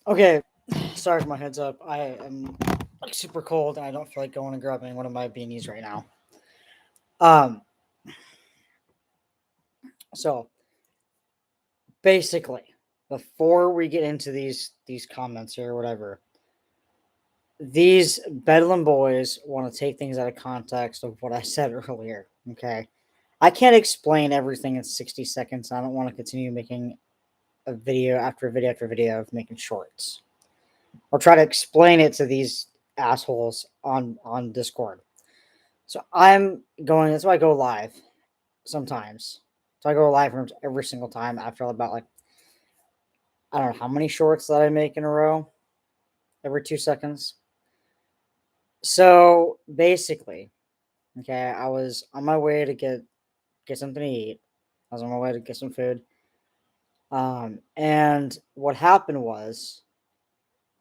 Okay, sorry for my heads up. I am like super cold and I don't feel like going and grabbing one of my beanies right now. Um, so basically, before we get into these comments or whatever, these Bedlam boys want to take things out of context of what I said earlier. Okay, I can't explain everything in 60 seconds. I don't want to continue making a video after video after video of making shorts. I'll try to explain it to these assholes on Discord. So I'm going. That's why I go live sometimes. So I go live rooms every single time after about like I don't know how many shorts that I make in a row every 2 seconds. So basically, okay, I was on my way to get something to eat. I was on my way to get some food. And what happened was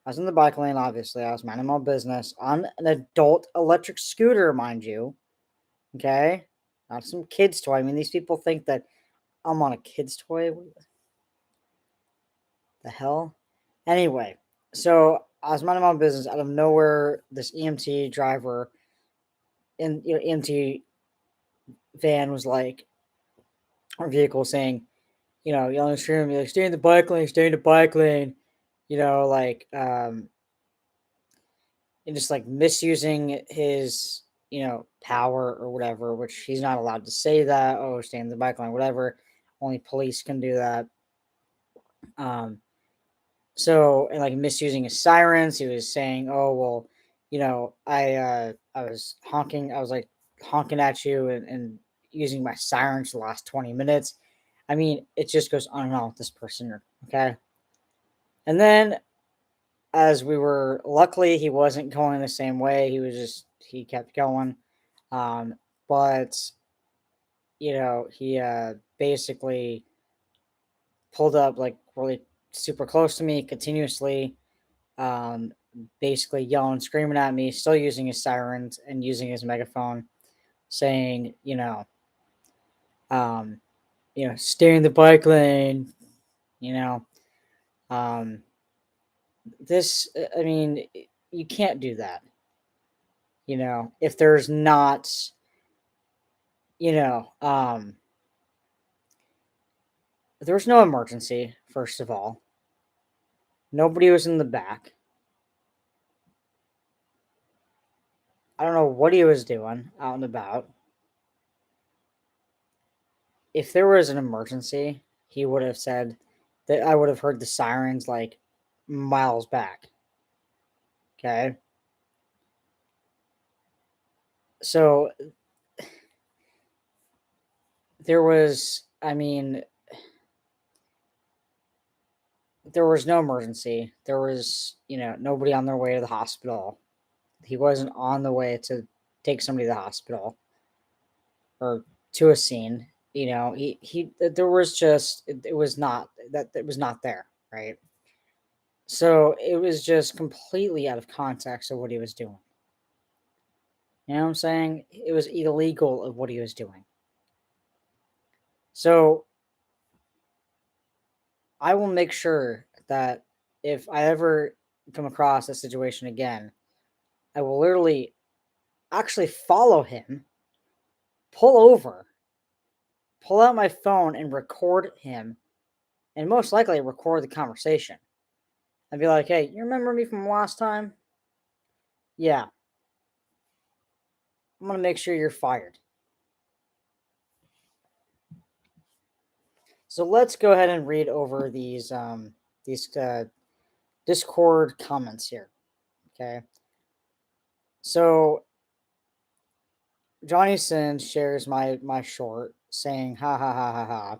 I was in the bike lane. Obviously, I was minding my business on an adult electric scooter, mind you. Okay, not some kid's toy. I mean, these people think that I'm on a kid's toy. What the hell? Anyway, so I was minding my own business. Out of nowhere, this EMT driver in EMT van was like, or vehicle saying, yelling at me like, stay in the bike lane, stay in the bike lane. Like, and just like misusing his, power or whatever, which he's not allowed to say that. Oh, stay in the bike lane, whatever. Only police can do that. Um, So and like misusing his sirens, he was saying, "Oh well, I was honking, I was like honking at you and using my sirens the last 20 minutes." I mean, it just goes on and on with this person. Okay, and then as we were, luckily he wasn't going the same way. He kept going, um, but he basically pulled up like really super close to me continuously, um, basically yelling, screaming at me, still using his sirens and using his megaphone, saying, um, stay in the bike lane, you know, um, I mean, you can't do that, if there's not, you know, um, there was no emergency, first of all. Nobody was in the back. I don't know what he was doing out and about. If there was an emergency, he would have said that I would have heard the sirens like miles back. Okay. So there was, I mean, there was no emergency. There was, nobody on their way to the hospital. He wasn't on the way to take somebody to the hospital or to a scene. There was just, it was not, that it was not there. Right. So it was just completely out of context of what he was doing. You know what I'm saying? It was illegal of what he was doing. So I will make sure that if I ever come across a situation again, I will literally actually follow him, pull over, pull out my phone and record him, and most likely record the conversation. I'd be like, hey, you remember me from last time? Yeah. I'm going to make sure you're fired. So let's go ahead and read over these Discord comments here. Okay. So Johnny Sins shares my short saying ha ha ha ha ha.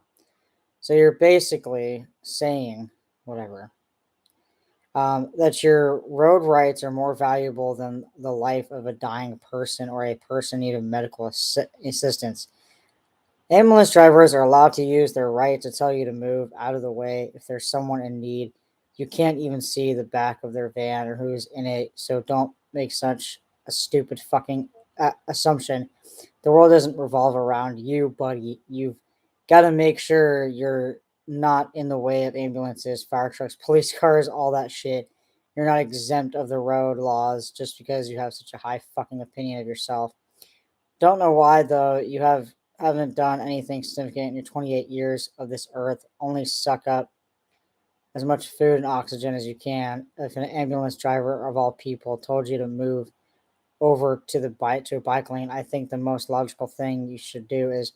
So you're basically saying whatever. That your road rights are more valuable than the life of a dying person or a person needing medical assistance. Ambulance drivers are allowed to use their right to tell you to move out of the way if there's someone in need. You can't even see the back of their van or who's in it, so don't make such a stupid fucking assumption. The world doesn't revolve around you, buddy. You've got to make sure you're not in the way of ambulances, fire trucks, police cars, all that shit. You're not exempt of the road laws just because you have such a high fucking opinion of yourself. Don't know why though. Haven't done anything significant in your 28 years of this earth. Only suck up as much food and oxygen as you can. If an ambulance driver of all people told you to move over to a bike lane, I think the most logical thing you should do is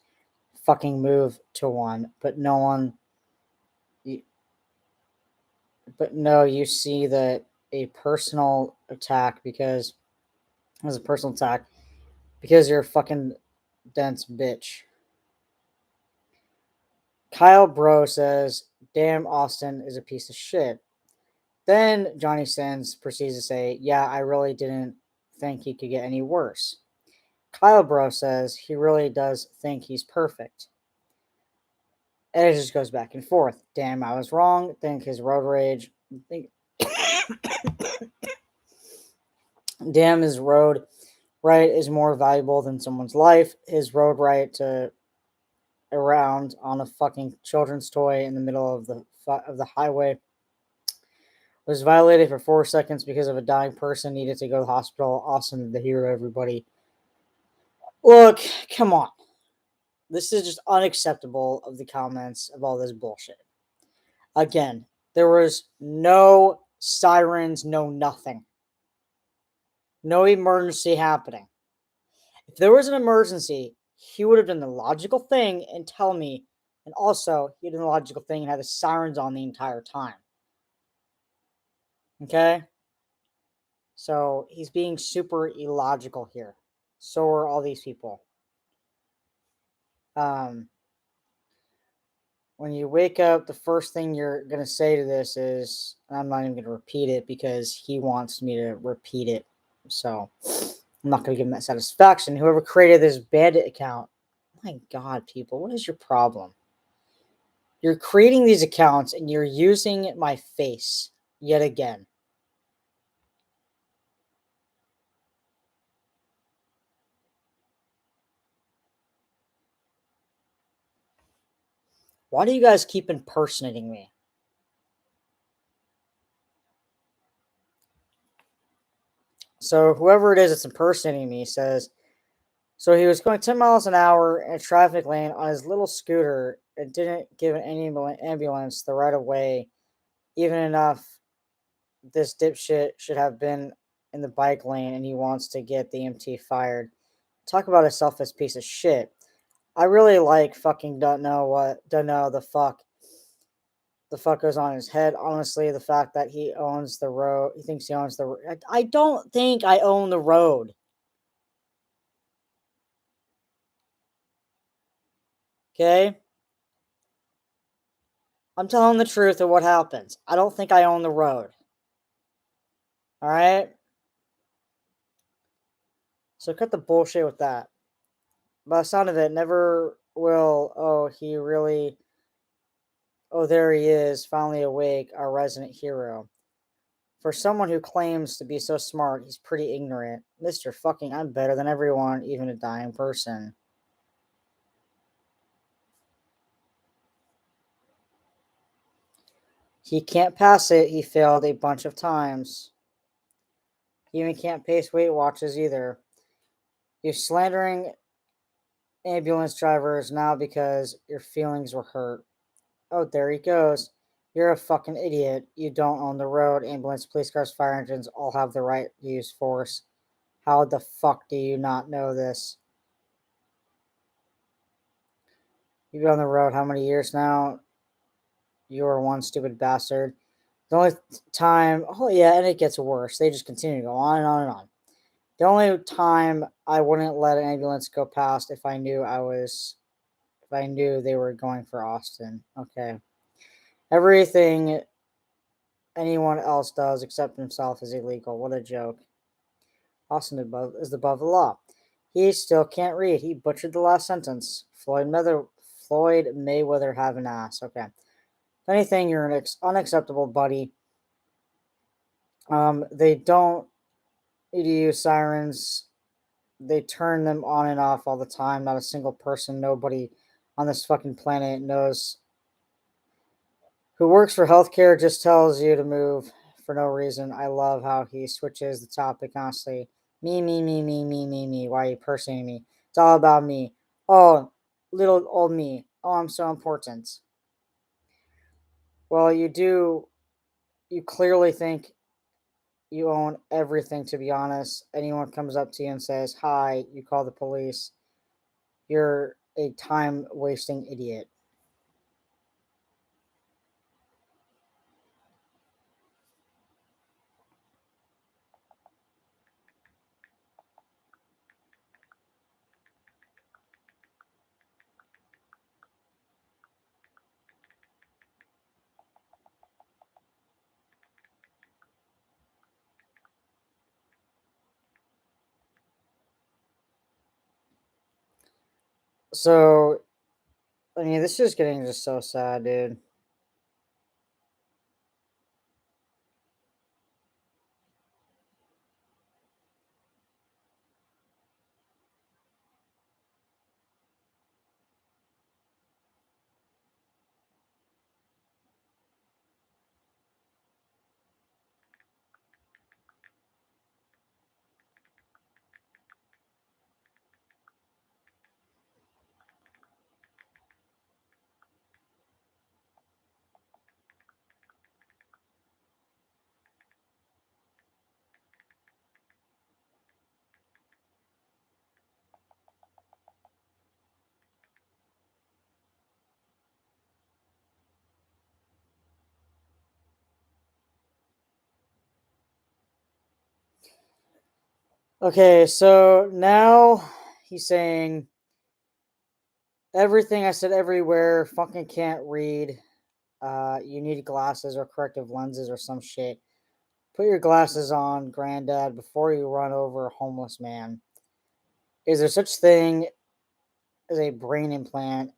fucking move to one. But no one, but no, you see that a personal attack because as a personal attack because you're a fucking dense bitch. Kyle Bro says, "Damn, Austin is a piece of shit." Then Johnny Sins proceeds to say, "Yeah, I really didn't think he could get any worse." Kyle Bro says he really does think he's perfect. And it just goes back and forth. Damn, I was wrong. Think his road rage. Think, damn, his road right is more valuable than someone's life. His road right to around on a fucking children's toy in the middle of the highway was violated for 4 seconds because of a dying person needed to go to the hospital. Awesome, the hero, everybody. Look, come on. This is just unacceptable of the comments of all this bullshit. Again, there was no sirens, no nothing. No emergency happening. If there was an emergency, he would have done the logical thing and tell me. And also, he did the logical thing and had the sirens on the entire time. Okay? So he's being super illogical here. So are all these people. When you wake up, the first thing you're going to say to this is, I'm not even going to repeat it because he wants me to repeat it. So I'm not going to give him that satisfaction. Whoever created this bandit account, my God, people, what is your problem? You're creating these accounts and you're using my face yet again. Why do you guys keep impersonating me? So whoever it is that's impersonating me says, so he was going 10 miles an hour in a traffic lane on his little scooter and didn't give an ambulance the right of way, even enough this dipshit should have been in the bike lane and he wants to get the EMT fired. Talk about a selfish piece of shit. I really like fucking don't know the fuck goes on in his head. Honestly, the fact that he owns the road, he thinks he owns the road. I don't think I own the road. Okay? I'm telling the truth of what happens. I don't think I own the road. All right? So cut the bullshit with that. By the sound of it, never will. Oh, he really. Oh, there he is, finally awake, our resident hero. For someone who claims to be so smart, he's pretty ignorant. Mr. Fucking, I'm better than everyone, even a dying person. He can't pass it. He failed a bunch of times. He even can't pace Weight Watchers either. You're slandering ambulance drivers now because your feelings were hurt. Oh, there he goes. You're a fucking idiot. You don't own the road. Ambulance, police cars, fire engines all have the right to use force. How the fuck do you not know this? You've been on the road how many years now? You are one stupid bastard. The only time, oh yeah, and it gets worse. They just continue to go on and on and on. The only time I wouldn't let an ambulance go past if I knew they were going for Austin. Okay. Everything anyone else does except himself is illegal. What a joke. Austin is above the law. He still can't read. He butchered the last sentence. Floyd Mayweather have an ass. Okay. If anything, you're an unacceptable buddy. They don't need to use sirens. They turn them on and off all the time. Not a single person, nobody on this fucking planet knows who works for healthcare just tells you to move for no reason. I love how he switches the topic constantly. Me. Why are you personing me? It's all about me. Oh, little old me. Oh, I'm so important. Well, you do. You clearly think you own everything, to be honest. Anyone comes up to you and says, "Hi," you call the police. You're a time wasting idiot. So, I mean, this is getting just so sad, dude. Okay, so now he's saying everything I said everywhere, fucking can't read. You need glasses or corrective lenses or some shit. Put your glasses on, granddad, before you run over a homeless man. Is there such thing as a brain implant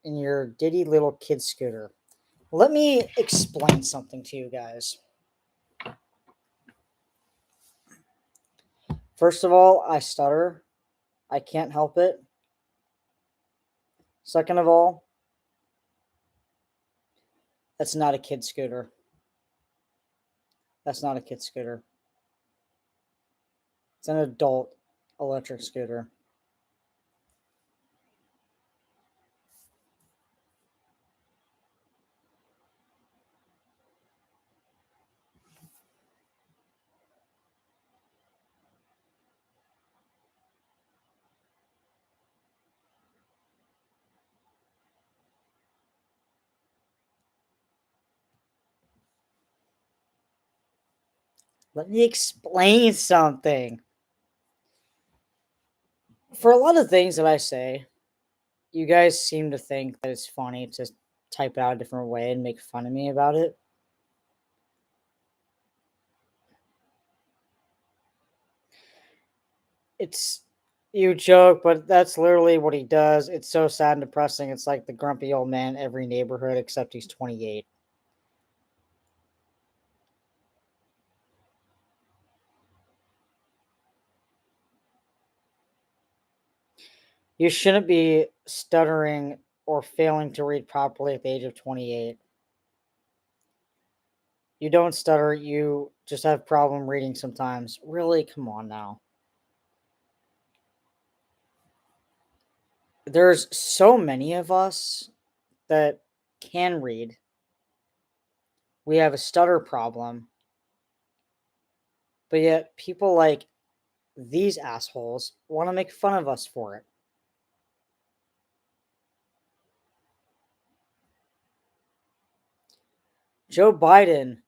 in your ditty little kid scooter? Let me explain something to you guys. First of all, I stutter. I can't help it. Second of all, that's not a kid scooter. That's not a kid scooter. It's an adult electric scooter. Let me explain something. For a lot of things that I say, you guys seem to think that it's funny to type it out a different way and make fun of me about it. It's you joke, but that's literally what he does. It's so sad and depressing. It's like the grumpy old man in every neighborhood, except he's 28. You shouldn't be stuttering or failing to read properly at the age of 28. You don't stutter, you just have problem reading sometimes. Really, come on now. There's so many of us that can read. We have a stutter problem, but yet people like these assholes want to make fun of us for it. Joe Biden,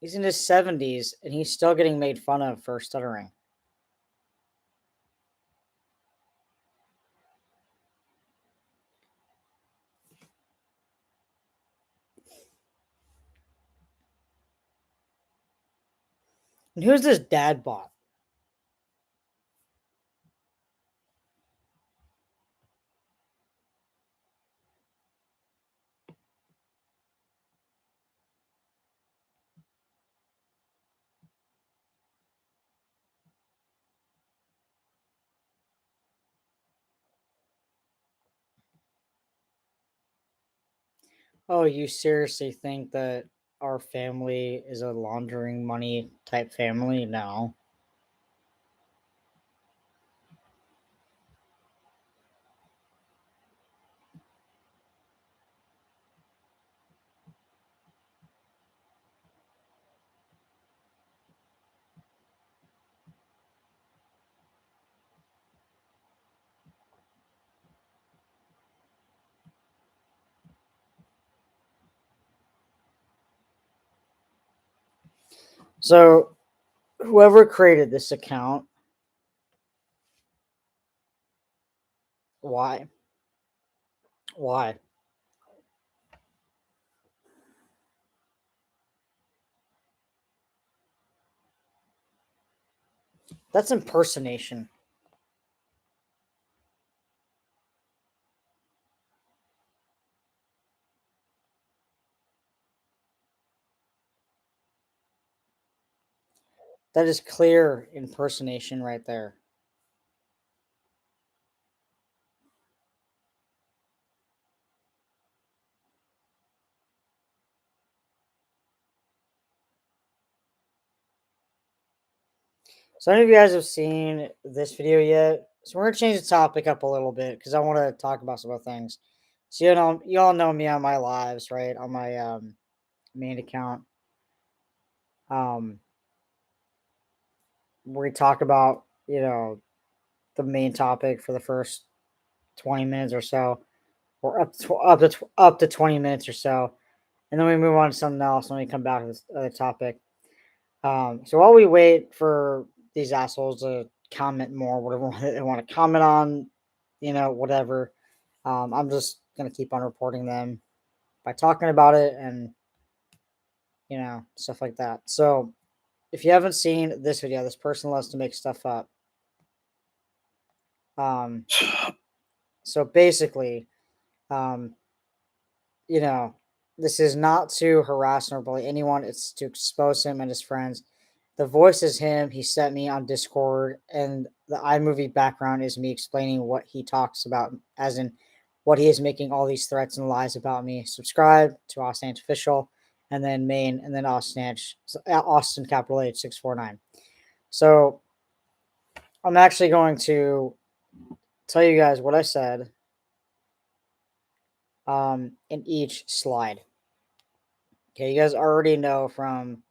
he's in his 70s and he's still getting made fun of for stuttering. And who's this dad bot? Oh, you seriously think that our family is a laundering money type family? No. So, whoever created this account, why? Why? That's impersonation. That is clear impersonation right there. So, any of you guys have seen this video yet? So, we're gonna change the topic up a little bit because I want to talk about some other things. So, you all know me on my lives, right? On my main account. Um, we talk about the main topic for the first 20 minutes or so, or up to 20 minutes or so, and then we move on to something else when we come back to this other topic. So while we wait for these assholes to comment more, whatever they want to comment on, whatever, I'm just gonna keep on reporting them by talking about it and stuff like that. So if you haven't seen this video, this person loves to make stuff up. Um, so basically, um, you know, this is not to harass or bully anyone. It's to expose him and his friends. The voice is him. He sent me on Discord, and the iMovie background is me explaining what he talks about, as in what he is making all these threats and lies about me. Subscribe to Austin H Official, and then main, and then Austin capital H 649. So I'm actually going to tell you guys what I said in each slide. Okay, you guys already know from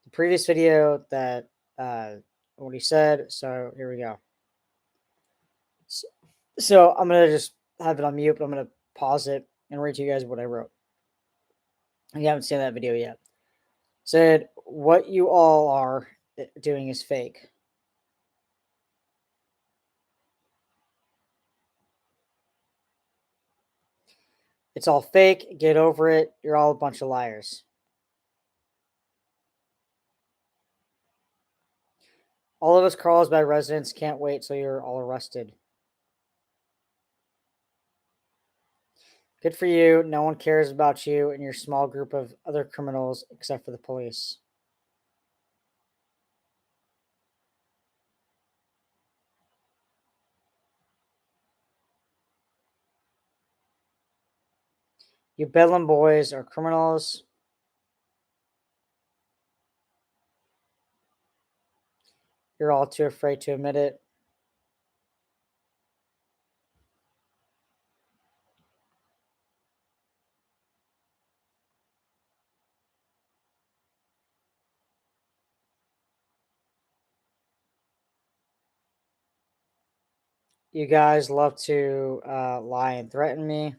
the previous video that uh, what he said. So here we go. So I'm gonna just have it on mute. But I'm gonna pause it and read to you guys what I wrote. You haven't seen that video yet. Said what you all are doing is fake. It's all fake. Get over it. You're all a bunch of liars. All of us Carlsbad residents can't wait till you're all arrested. Good for you. No one cares about you and your small group of other criminals except for the police. You Bedlam boys are criminals. You're all too afraid to admit it. You guys love to lie and threaten me.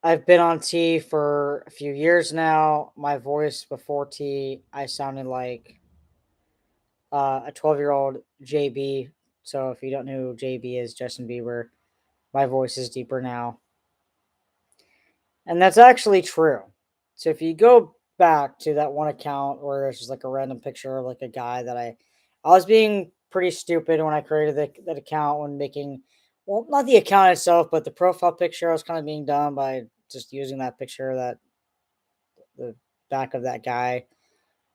I've been on T for a few years now. My voice before T, I sounded like a 12-year-old JB. So if you don't know who JB is, Justin Bieber, my voice is deeper now. And that's actually true. So if you go back to that one account where there's just like a random picture of like a guy that I was being pretty stupid when I created that account when making, well, not the account itself, but the profile picture. I was kind of being dumb by just using that picture, that the back of that guy.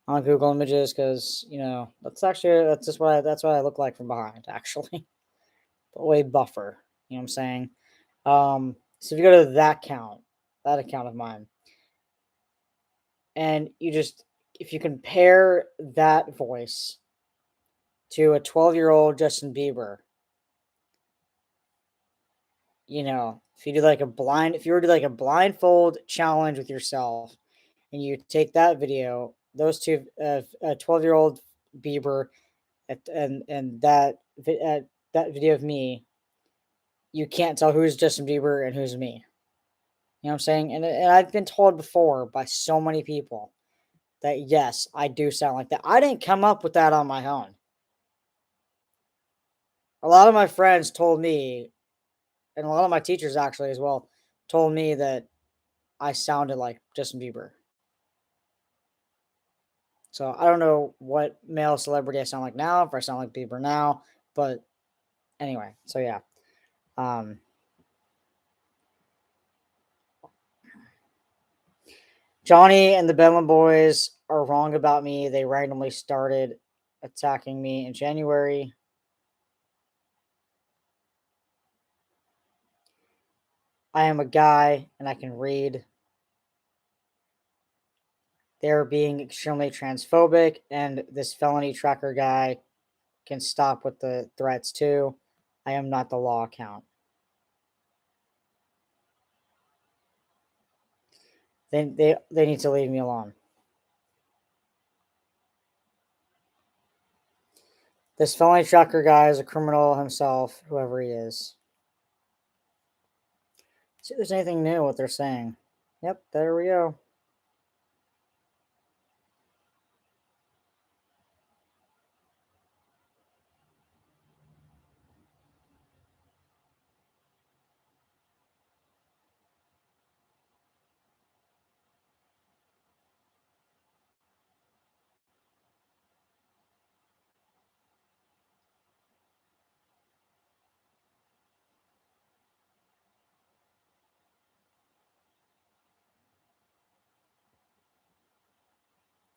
on Google Images because that's what I look like from behind actually, but way buffer. You know what I'm saying? So if you go to that account of mine, and if you compare that voice to a 12-year-old Justin Bieber, if you were to do like a blindfold challenge with yourself, and you take that video, those two, a 12-year-old Bieber, that video of me, you can't tell who's Justin Bieber and who's me. You know what I'm saying? And I've been told before by so many people that yes, I do sound like that. I didn't come up with that on my own. A lot of my friends told me, and a lot of my teachers actually as well, told me that I sounded like Justin Bieber. So I don't know what male celebrity I sound like now, if I sound like Bieber now, but anyway, so yeah. Um, Johnny and the Bedlam Boys are wrong about me. They randomly started attacking me in January. I am a guy and I can read. They're being extremely transphobic, and this felony tracker guy can stop with the threats too. I am not the law account. They need to leave me alone. This felony tracker guy is a criminal himself, whoever he is. See if there's anything new what they're saying. Yep, there we go.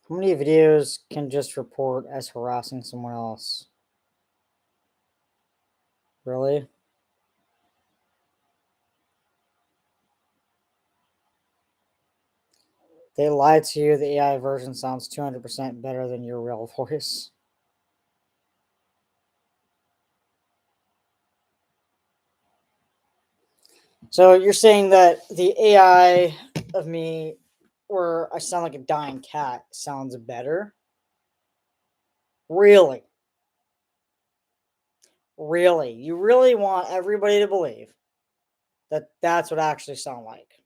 How many videos can just report as harassing someone else? Really? They lied to you. The AI version sounds 200% better than your real voice. So you're saying that the AI of me, where I sound like a dying cat, sounds better? Really? Really? You really want everybody to believe that that's what I actually sound like?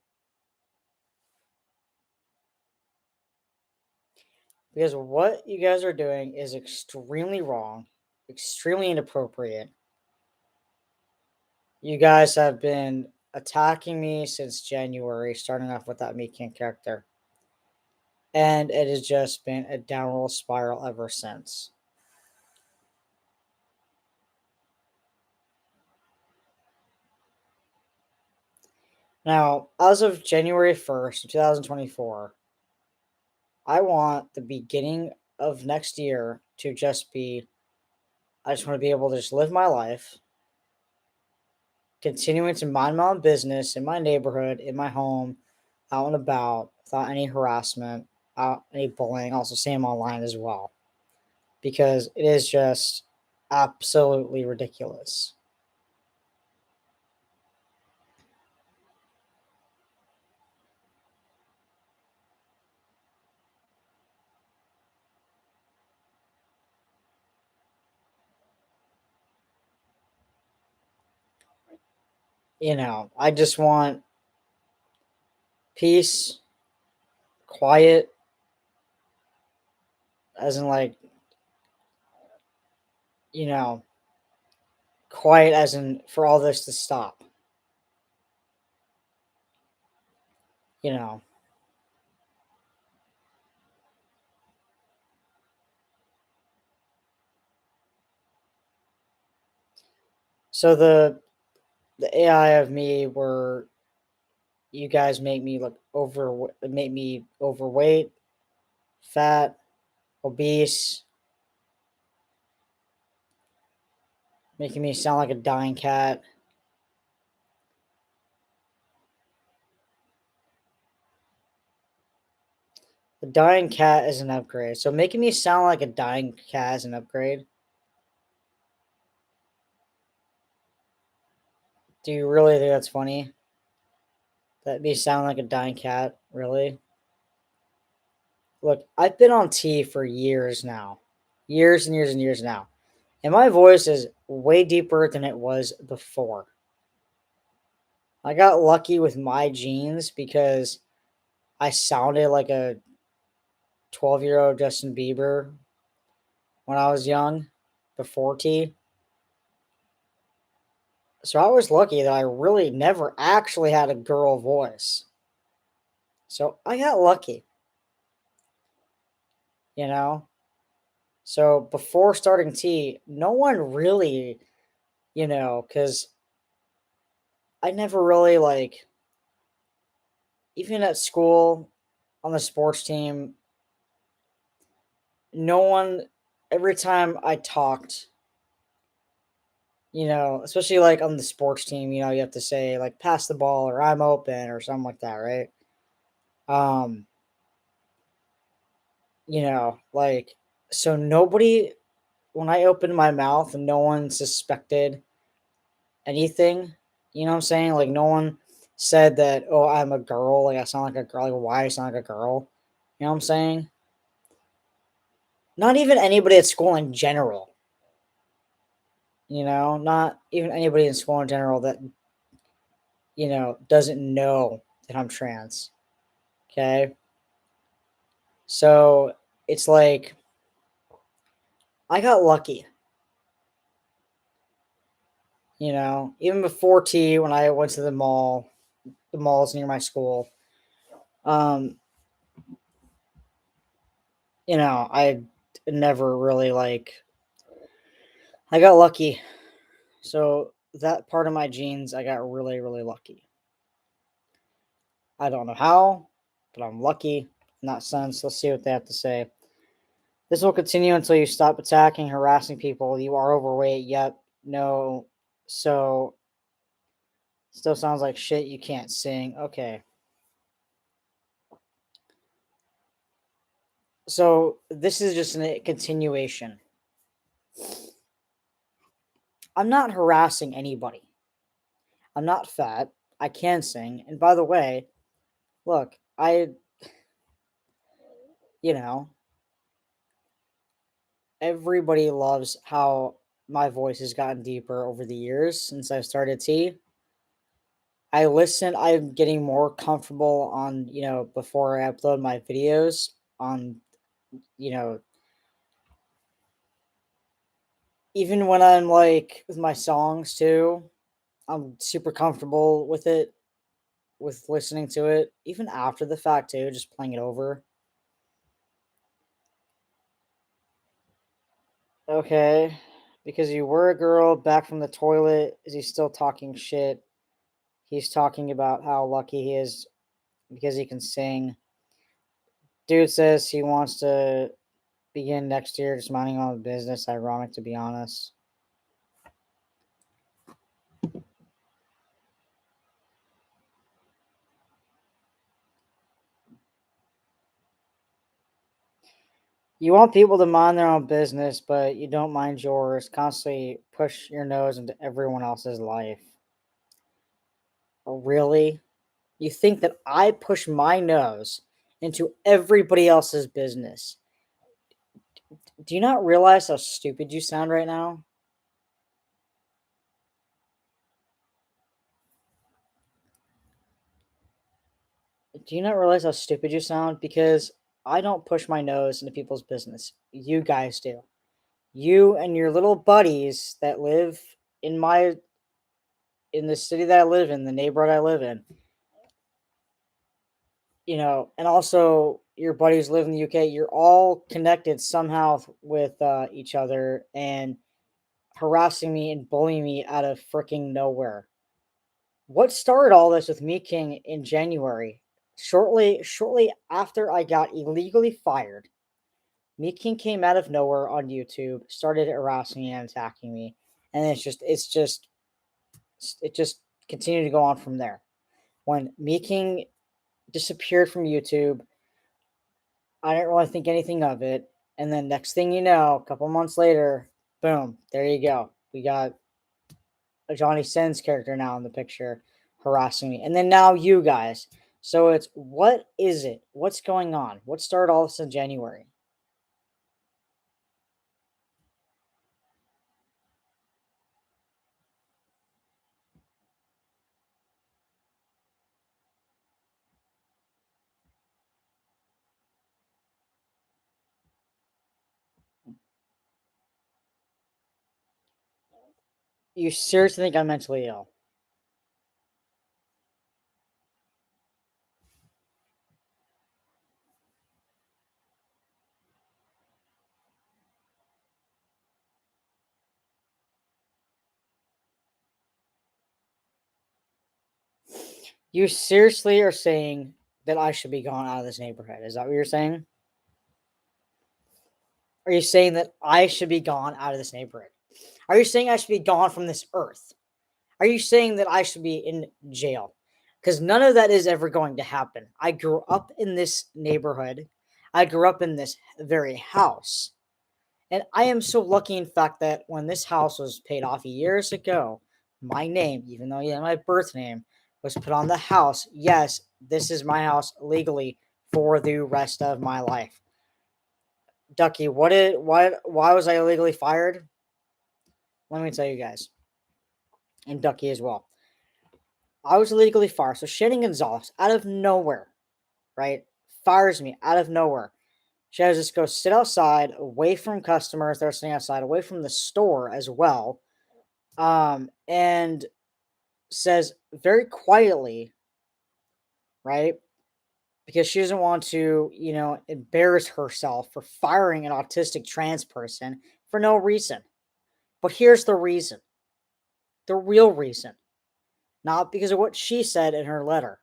Because what you guys are doing is extremely wrong, extremely inappropriate. You guys have been attacking me since January, starting off with that Meat King character. And it has just been a downward spiral ever since. Now, as of January 1st, 2024, I want the beginning of next year to just be, I just want to be able to just live my life, continuing to mind my own business in my neighborhood, in my home, out and about, without any harassment, any bullying, also same online as well. Because it is just absolutely ridiculous. I just want peace, quiet, as in like, you know, quiet as in for all this to stop. You know. So the AI of me where you guys make me look make me overweight, fat, obese, making me sound like a dying cat. A dying cat is an upgrade. So making me sound like a dying cat is an upgrade. Do you really think that's funny? That me sound like a dying cat? Really? Look, I've been on T for years now. Years and years and years now. And my voice is way deeper than it was before. I got lucky with my genes because I sounded like a 12-year-old Justin Bieber when I was young, before T. So I was lucky that I really never actually had a girl voice. So I got lucky, you know? So before starting T, no one really, because I never really even at school on the sports team, no one, every time I talked, especially like on the sports team, you have to say like pass the ball or I'm open or something like that, right? Um, like, so nobody, when I opened my mouth, no one suspected anything. You know what I'm saying? Like, no one said that, oh, I'm a girl. Like, I sound like a girl. Like, why I sound like a girl? You know what I'm saying? Not even anybody at school in general. Not even anybody in school in general that, doesn't know that I'm trans. Okay. So it's like, I got lucky, even before T, when I went to the malls near my school. Um, I never really I got lucky. So that part of my genes, I got really, really lucky. I don't know how, but I'm lucky in that sense. Let's see what they have to say. This will continue until you stop attacking, harassing people. You are overweight. Yep. No. So still sounds like shit. You can't sing. Okay. So this is just a continuation. I'm not harassing anybody. I'm not fat. I can sing. And by the way, look, you know, everybody loves how my voice has gotten deeper over the years since I started T. I'm getting more comfortable on, before I upload my videos on, you know, even when I'm like with my songs too, I'm super comfortable with it, with listening to it, even after the fact too, just playing it over. Okay. Because you were a girl back from the toilet. Is he still talking shit? He's talking about how lucky he is because he can sing. Dude says he wants to begin next year just minding on the business. Ironic, to be honest. You want people to mind their own business, but you don't mind yours. Constantly push your nose into everyone else's life. Really? You think that I push my nose into everybody else's business? Do you not realize how stupid you sound right now? Do you not realize how stupid you sound? Because I don't push my nose into people's business. You guys do. You and your little buddies that live in in the city that I live in, the neighborhood I live in, and also your buddies live in the UK, you're all connected somehow with each other and harassing me and bullying me out of freaking nowhere. What started all this with me King in January? Shortly after I got illegally fired Meeking came out of nowhere on YouTube, started harassing me and attacking me, and it just continued to go on from there. When Meeking disappeared from YouTube, I didn't really think anything of it. And then next thing you know, a couple months later, boom, there you go. We got a Johnny Sins character now in the picture harassing me. And then now you guys. So it's what is it? What's going on? What started all this in January? You seriously think I'm mentally ill? You seriously are saying that I should be gone out of this neighborhood? Is that what you're saying? Are you saying that I should be gone out of this neighborhood? Are you saying I should be gone from this earth? Are you saying that I should be in jail? Because none of that is ever going to happen. I grew up in this neighborhood. I grew up in this very house. And I am so lucky, in fact, that when this house was paid off years ago, my name, even though yeah, my birth name, was put on the house. Yes, this is my house legally for the rest of my life. Ducky, why was I illegally fired? Let me tell you guys, and Ducky as well. I was illegally fired. So Shannon Gonzalez, out of nowhere, right, fires me out of nowhere. She has us go sit outside, away from customers that are sitting outside, away from the store as well, and says very quietly, right, because she doesn't want to, embarrass herself for firing an autistic trans person for no reason. But here's the reason, the real reason, not because of what she said in her letter.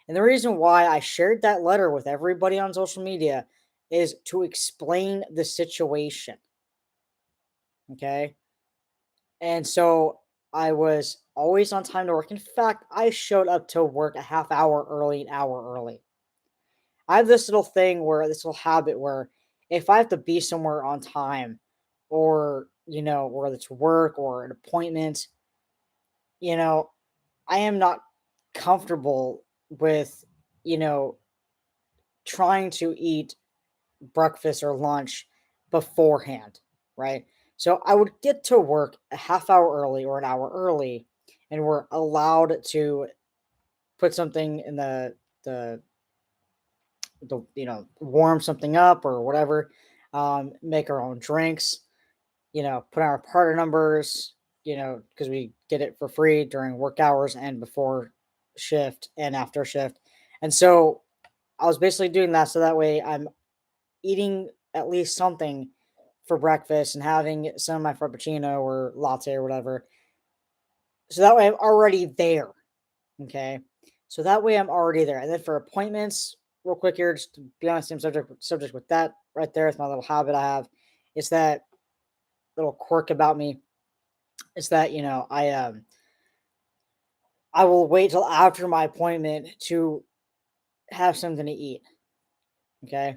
And the reason why I shared that letter with everybody on social media is to explain the situation. Okay. And so I was always on time to work. In fact, I showed up to work a half hour early, an hour early. I have this little thing where this little habit where if I have to be somewhere on time or, whether it's work or an appointment, you know, I am not comfortable with, you know, trying to eat breakfast or lunch beforehand, right? So I would get to work a half hour early or an hour early, and we're allowed to put something in the warm something up or whatever, make our own drinks, put our partner numbers, because we get it for free during work hours and before shift and after shift, and so I was basically doing that so that way I'm eating at least something for breakfast and having some of my frappuccino or latte or whatever. So that way I'm already there. Okay. So that way I'm already there. And then for appointments, real quick here, just to be on the same subject with that right there, it's my little habit I have. It's that little quirk about me. It's that, I will wait till after my appointment to have something to eat. Okay.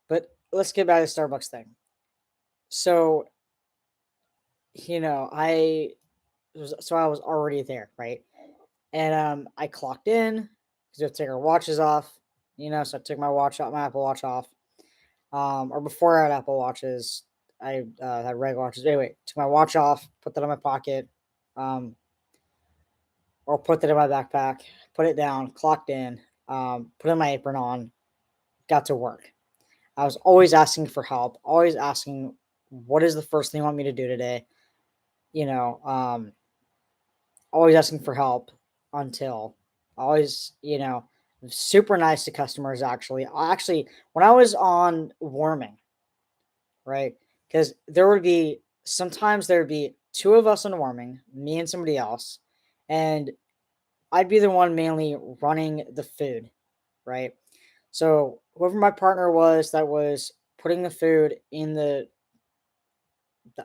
But let's get back to the Starbucks thing. So, I was already there, right? And I clocked in because we have to take our watches off, so I took my Apple Watch off. Or before I had Apple Watches, I had regular watches. Anyway, took my watch off, put that in my pocket, um, or put that in my backpack, put it down, clocked in, put in my apron on, got to work. I was always asking for help, always asking, what is the first thing you want me to do today? You know, always asking for help until always, super nice to customers. Actually, when I was on warming, right? Because there would be two of us on warming, me and somebody else, and I'd be the one mainly running the food, right? So whoever my partner was that was putting the food in the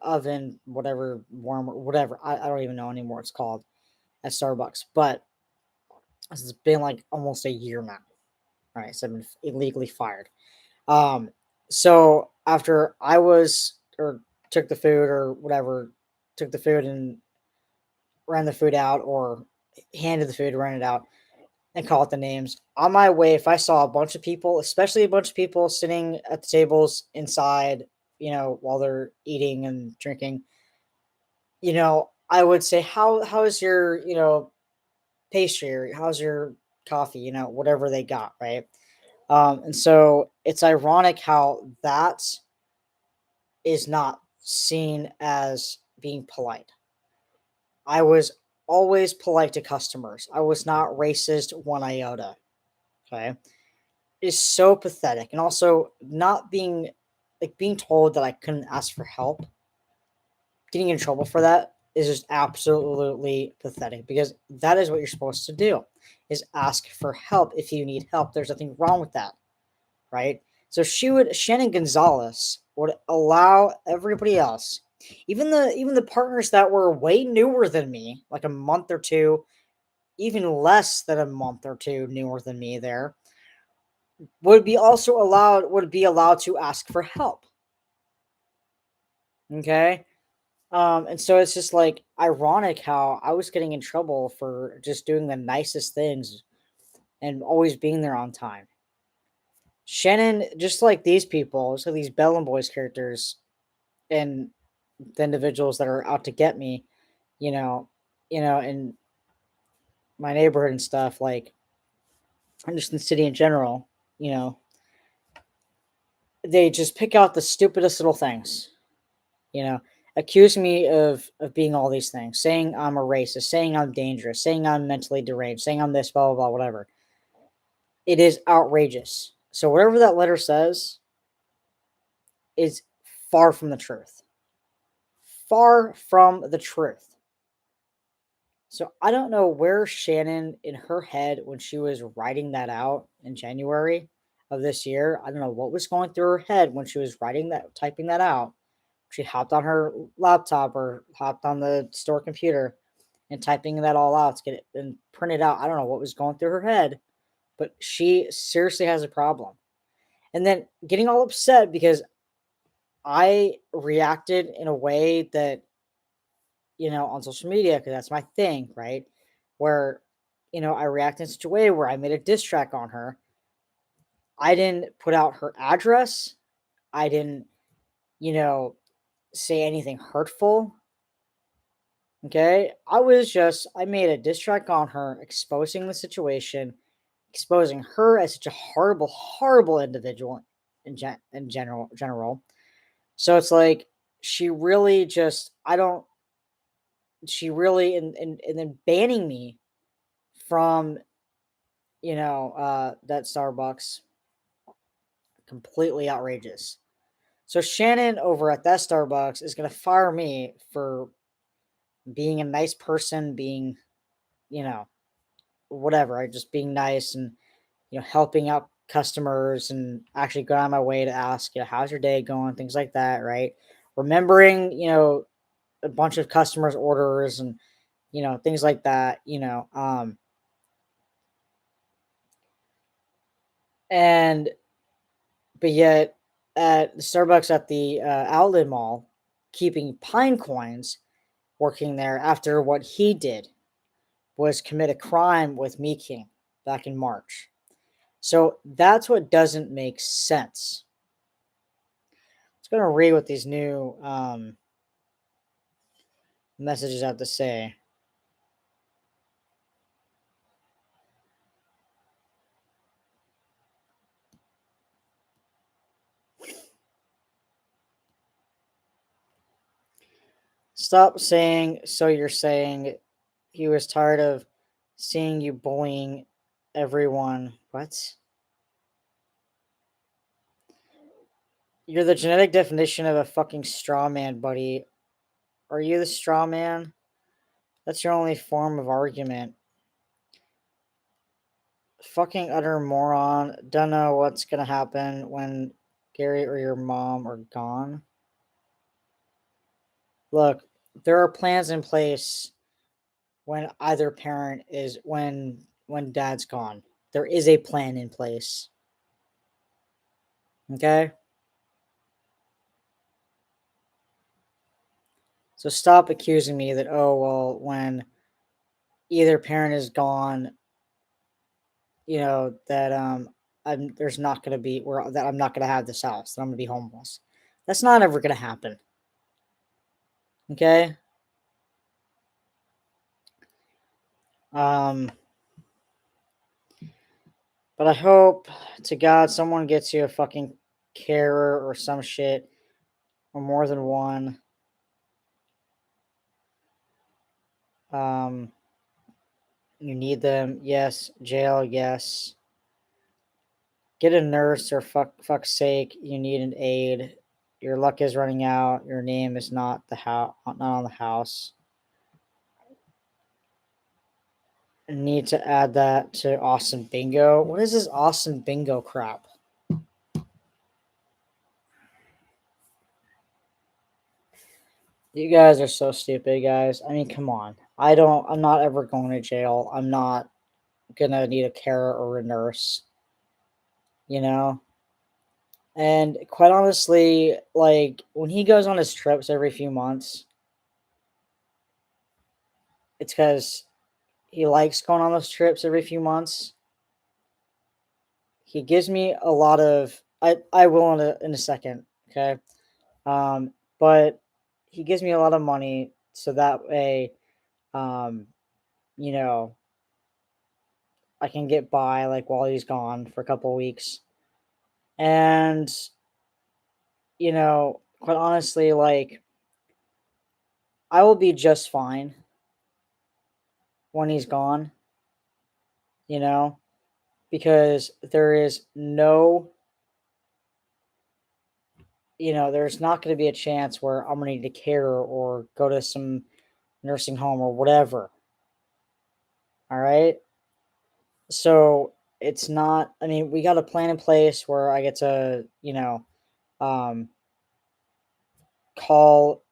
oven, whatever, warm, whatever. I don't even know anymore what it's called at Starbucks, but it's been like almost a year now. All right, so I've been illegally fired. Um, so after I was or took the food or whatever, took the food and ran the food out or handed the food, ran it out, and call it the names. On my way, if I saw a bunch of people, especially a bunch of people sitting at the tables inside, while they're eating and drinking, I would say, how's your, pastry, or how's your coffee, whatever they got, right? And so it's ironic how that is not seen as being polite. I was always polite to customers. I was not racist one iota. Okay. It's so pathetic. And also not being told that I couldn't ask for help, getting in trouble for that is just absolutely pathetic, because that is what you're supposed to do, is ask for help if you need help. There's nothing wrong with that, right? So Shannon Gonzalez would allow everybody else, even the partners that were way newer than me, like a month or two, even less than a month or two newer than me there, would be allowed to ask for help. Okay. And so it's just like ironic how I was getting in trouble for just doing the nicest things and always being there on time. Shannon, just like these people, so these Bellum Boys characters and the individuals that are out to get me, you know, in my neighborhood and stuff, like, and just in the city in general, you know, they just pick out the stupidest little things, you know, accuse me of being all these things, saying I'm a racist, saying I'm dangerous, saying I'm mentally deranged, saying I'm this, blah, blah, blah, whatever. It is outrageous. So whatever that letter says is far from the truth. Far from the truth. So I don't know where Shannon in her head, when she was writing that out in January of this year, I don't know what was going through her head when she was typing that out. She hopped on her laptop or hopped on the store computer and typing that all out to get it and print it out. I don't know what was going through her head, but she seriously has a problem. And then getting all upset because I reacted in a way that, on social media, because that's my thing, right? Where, I reacted in such a way where I made a diss track on her. I didn't put out her address. I didn't, you know, say anything hurtful. Okay. I made a diss track on her, exposing the situation, exposing her as such a horrible, horrible individual in general. So it's like, she really just, I don't, she really, and then banning me from, that Starbucks, completely outrageous. So Shannon over at that Starbucks is going to fire me for being a nice person, being, you know, whatever, right? Just being nice and, helping out customers and actually going on my way to ask, how's your day going? Things like that, right? Remembering, a bunch of customers' orders and, things like that, and, but yet at the Starbucks at the outlet mall, keeping Pine Coins working there after what he did was commit a crime with Me King back in March. So that's what doesn't make sense. I'm going to read what these new messages have to say. Stop saying, so you're saying he was tired of seeing you bullying everyone. What? You're the genetic definition of a fucking straw man, buddy. Are you the straw man? That's your only form of argument. Fucking utter moron. Don't know what's gonna happen when Gary or your mom are gone. Look, there are plans in place when either parent is when dad's gone. There is a plan in place. Okay? So stop accusing me that, oh well, when either parent is gone, that there's not going to be where that I'm not going to have this house, that I'm going to be homeless. That's not ever going to happen. Okay? But I hope to God someone gets you a fucking carer or some shit, or more than one. Um, you need them, yes. Jail, yes. Get a nurse, or fuck's sake, you need an aide. Your luck is running out. Your name is not not on the house. Need to add that to Awesome Bingo. What is this Awesome Bingo crap? You guys are so stupid, guys. I mean, come on. I'm not ever going to jail. I'm not gonna need a carer or a nurse, you know? And quite honestly, like, when he goes on his trips every few months, it's because he likes going on those trips every few months. He gives me a lot of I will in a second, okay? But he gives me a lot of money so that way, um, you know, I can get by like while he's gone for a couple weeks. And quite honestly, like, I will be just fine when he's gone, you know, because there's not going to be a chance where I'm going to need to care or go to some nursing home or whatever. All right. So it's not, I mean, we got a plan in place where I get to, um, call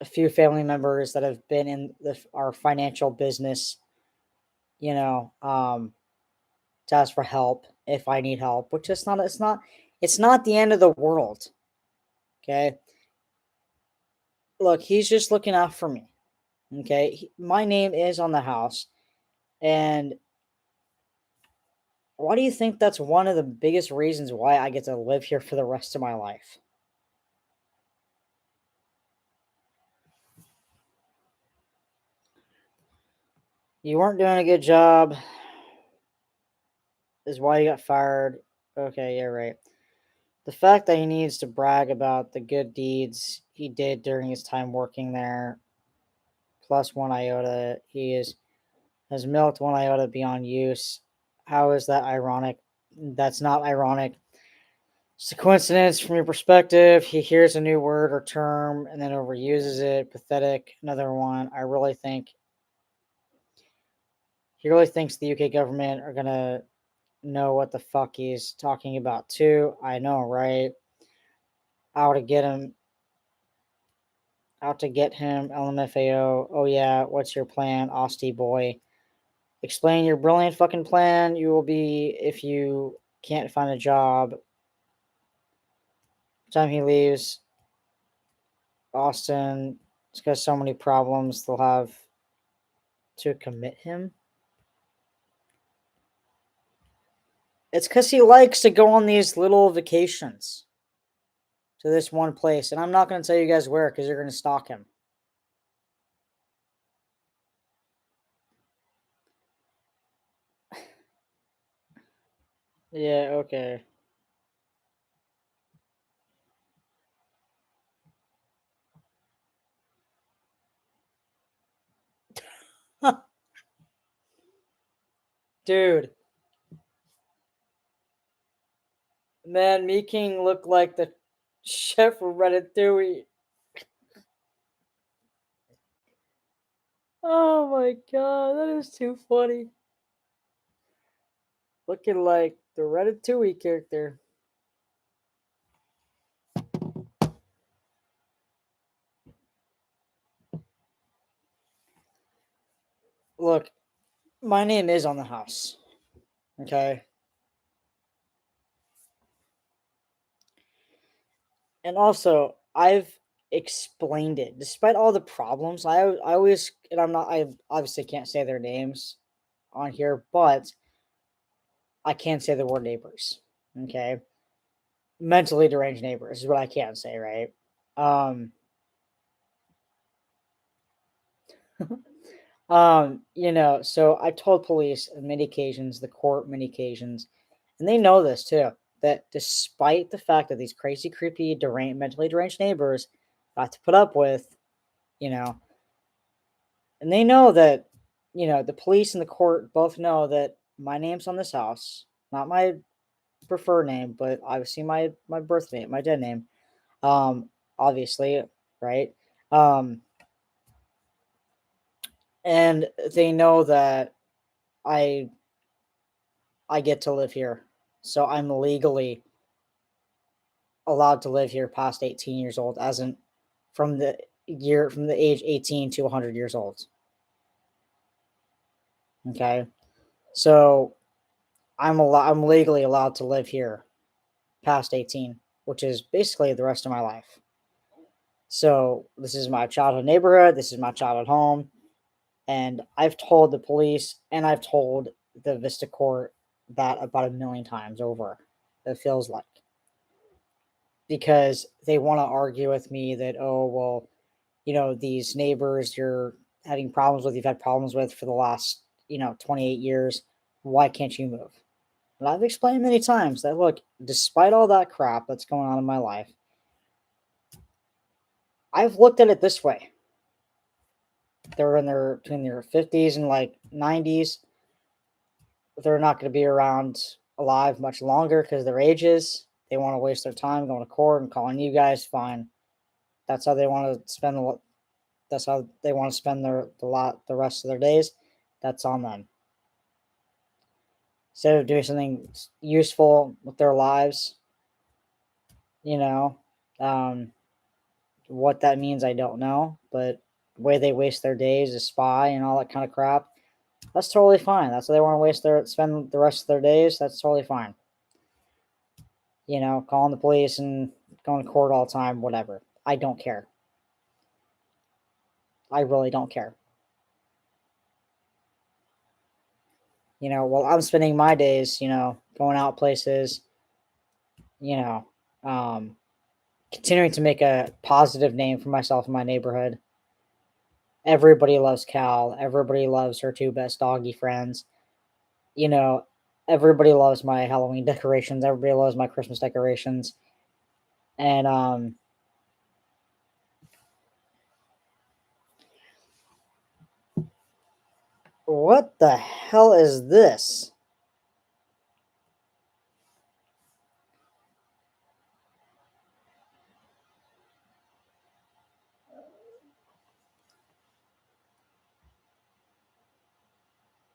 a few family members that have been in our financial business, you know, um, to ask for help if I need help, which is not, it's not the end of the world. Okay. Look, he's just looking out for me. Okay. My name is on the house. And why do you think that's one of the biggest reasons why I get to live here for the rest of my life? You weren't doing a good job, is why you got fired. Okay, yeah, right. The fact that he needs to brag about the good deeds he did during his time working there, plus 1 iota, has milked 1 iota beyond use. How is that ironic? That's not ironic. It's a coincidence from your perspective. He hears a new word or term and then overuses it. Pathetic. Another one. He really thinks the UK government are gonna know what the fuck he's talking about too. I know, right? Out to get him. Out to get him. LMFAO. Oh yeah. What's your plan, Austie boy? Explain your brilliant fucking plan. You will be if you can't find a job. Time he leaves Austin, it's got so many problems they'll have to commit him. It's because he likes to go on these little vacations to this one place. And I'm not going to tell you guys where because you're going to stalk him. Yeah, okay. Dude, man, Me King looked like the chef from Ratatouille. Oh my god, that is too funny. Looking like the Ratatouille character. Look, my name is on the house. Okay. And also, I've explained it. Despite all the problems, I always, and I obviously can't say their names on here, but I can say the word neighbors. Okay. Mentally deranged neighbors is what I can say, right? Um, so I told police on many occasions, the court many occasions, and they know this too, that despite the fact that these crazy, creepy, mentally deranged neighbors got to put up with, you know, and they know that, the police and the court both know that my name's on this house, not my preferred name, but obviously my birth name, my dead name. Um, obviously, right? Um, and they know that I I get to live here. So I'm legally allowed to live here past 18 years old, as in from the age 18 to 100 years old. Okay. So I'm legally allowed to live here past 18, which is basically the rest of my life. So this is my childhood neighborhood, this is my childhood home, and I've told the police and I've told the Vista Court that about a million times over. It feels like, because they want to argue with me that, oh well, these neighbors you're having problems with, you've had problems with for the last 28 years, why can't you move? And I've explained many times that, look, despite all that crap that's going on in my life, I've looked at it this way. They're in their between their 50s and like 90s. They're not going to be around alive much longer because of their ages. They want to waste their time going to court and calling you guys. Fine. That's how they want to spend that's how they want to spend the rest of their days. That's on them. Instead of doing something useful with their lives, you know, um, what that means I don't know, but the way they waste their days is spy and all that kind of crap. That's totally fine. That's how they want to spend the rest of their days. That's totally fine. Calling the police and going to court all the time, whatever. I don't care. I really don't care. While I'm spending my days, going out places, you know, um, continuing to make a positive name for myself in my neighborhood. Everybody loves Cal. Everybody loves her two best doggy friends. You know, everybody loves my Halloween decorations. Everybody loves my Christmas decorations. And what the hell is this?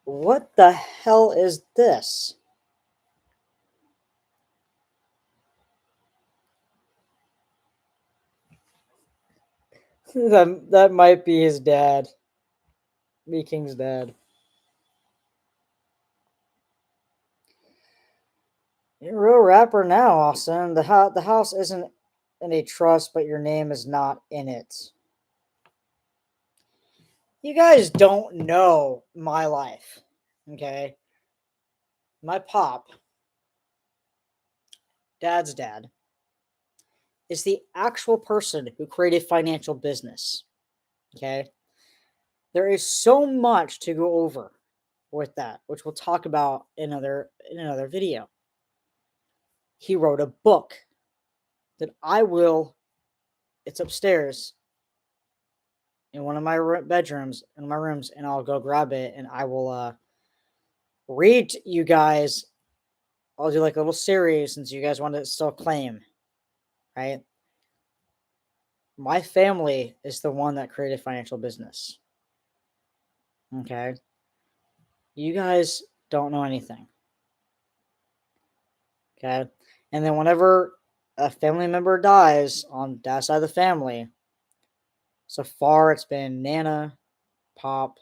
What the hell is this? That might be his dad. Me King's dad. You're a real rapper now, Austin. The house isn't in a trust, but your name is not in it. You guys don't know my life, okay? My dad's dad, is the actual person who created financial business, okay? There is so much to go over with that, which we'll talk about in another video. He wrote a book that it's upstairs in one of my bedrooms, in my rooms, and I'll go grab it and I will read you guys. I'll do like a little series since you guys want to still claim, right? My family is the one that created financial business. Okay. You guys don't know anything. Okay. And then whenever a family member dies on that side of the family, so far it's been Nana, Pop,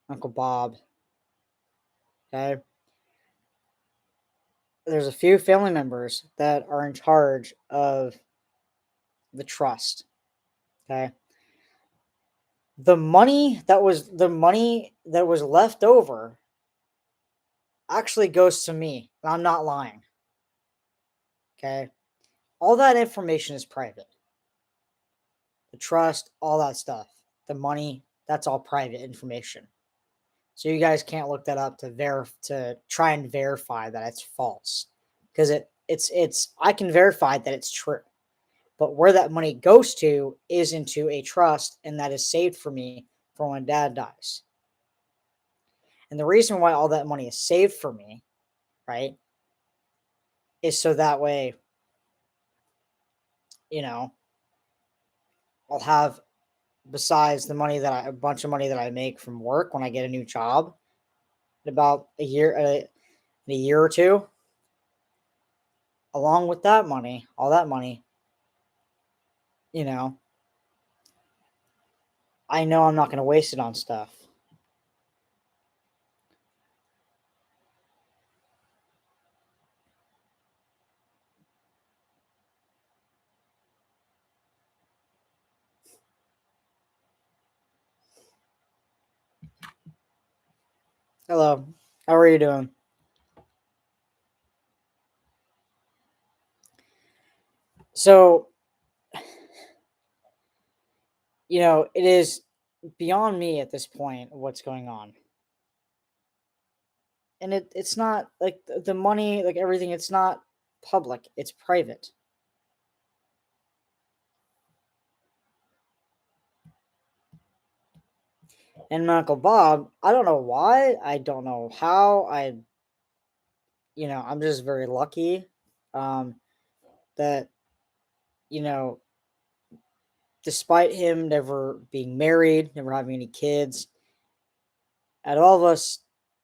Uncle Bob. Okay. There's a few family members that are in charge of the trust. Okay. The money that was left over actually goes to me. I'm not lying. Okay. All that information is private. The trust, all that stuff. The money, that's all private information. So you guys can't look that up to try and verify that it's false. Because it's I can verify that it's true. But where that money goes to is into a trust, and that is saved for me for when dad dies. And the reason why all that money is saved for me, right, is so that way, you know, I'll have, besides the money that a bunch of money that I make from work when I get a new job, in about in a year or two, along with that money, all that money, you know, I know I'm not going to waste it on stuff. Hello, how are you doing? So, it is beyond me at this point what's going on. And it's not like the money, like everything, it's not public, it's private. And my Uncle Bob, I don't know why, I don't know how, I'm just very lucky um, that, you know, despite him never being married, never having any kids, out of all of us,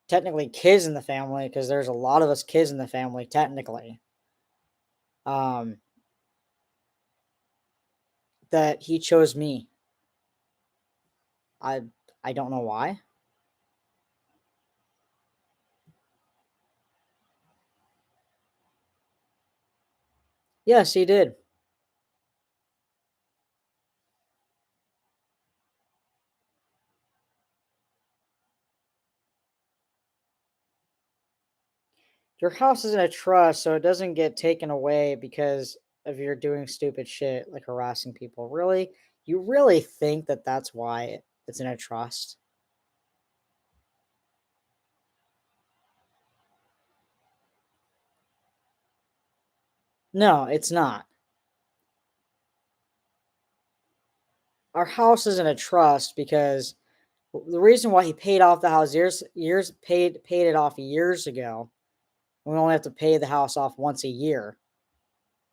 technically kids in the family, because there's a lot of us kids in the family, technically, um, that he chose me. I I don't know why. Yes, he did. Your house isn't a trust, so it doesn't get taken away because of your doing stupid shit like harassing people. Really? You really think that that's why it's in a trust? No, it's not. Our house isn't a trust because the reason why he paid off the house years paid it off years ago. We only have to pay the house off once a year.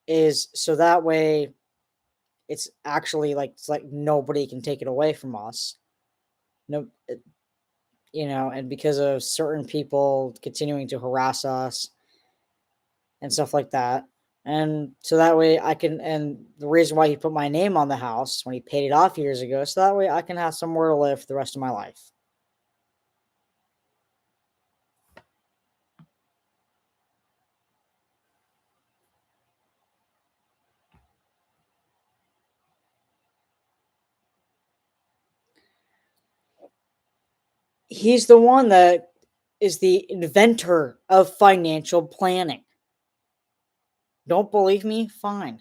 Is so that way it's actually like it's like nobody can take it away from us. No, and because of certain people continuing to harass us and stuff like that. And so that way I can, and the reason why he put my name on the house when he paid it off years ago, so that way I can have somewhere to live for the rest of my life. He's the one that is the inventor of financial planning. Don't believe me? Fine.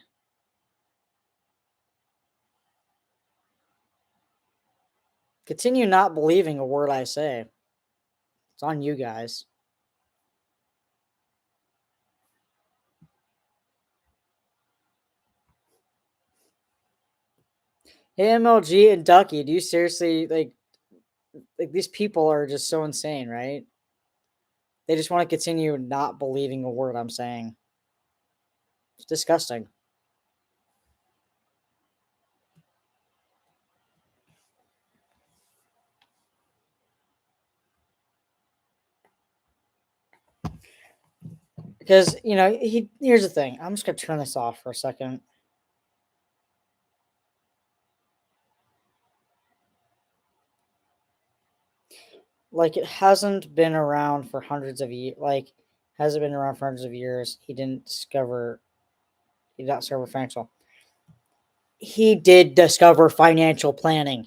Continue not believing a word I say. It's on you guys. Hey, MLG and Ducky, do you seriously like these people are just so insane, right? They just want to continue not believing a word I'm saying. It's disgusting. Because, here's the thing. I'm just going to turn this off for a second. Like, it hasn't been around for hundreds of years. Like, hasn't been around for hundreds of years. He didn't discover financial. He did discover financial planning.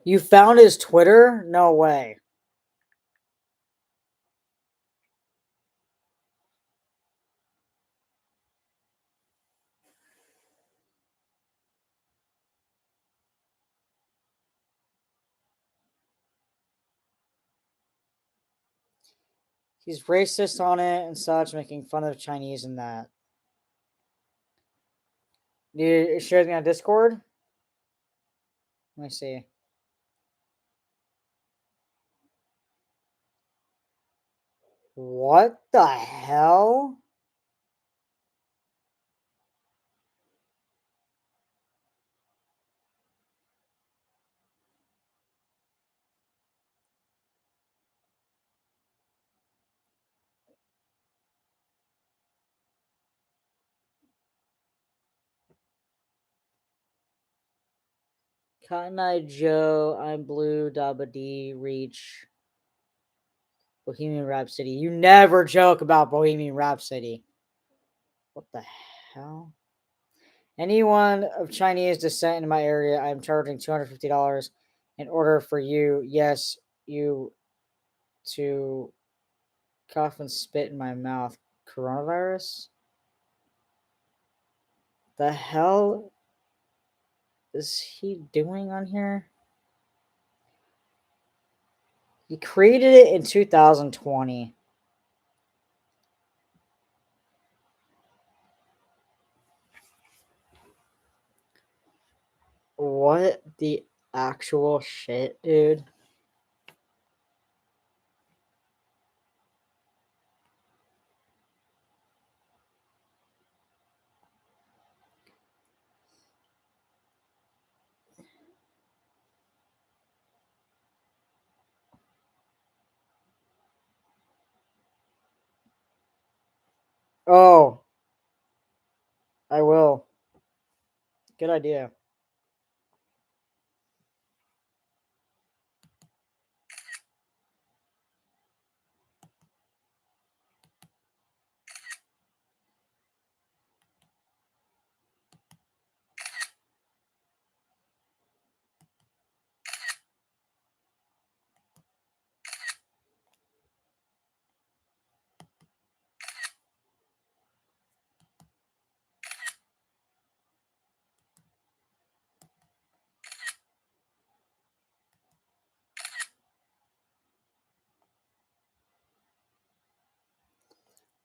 You found his Twitter? No way. He's racist on it and such, making fun of Chinese and that. You share me on Discord? Let me see. What the hell? Cotton Eye Joe, I'm Blue, Dabba D, Reach, Bohemian Rhapsody. You never joke about Bohemian Rhapsody. What the hell? Anyone of Chinese descent in my area, I am charging $250 in order for you, yes, you, to cough and spit in my mouth. Coronavirus? The hell is he doing on here? He created it in 2020. What the actual shit, dude? Oh, I will. Good idea.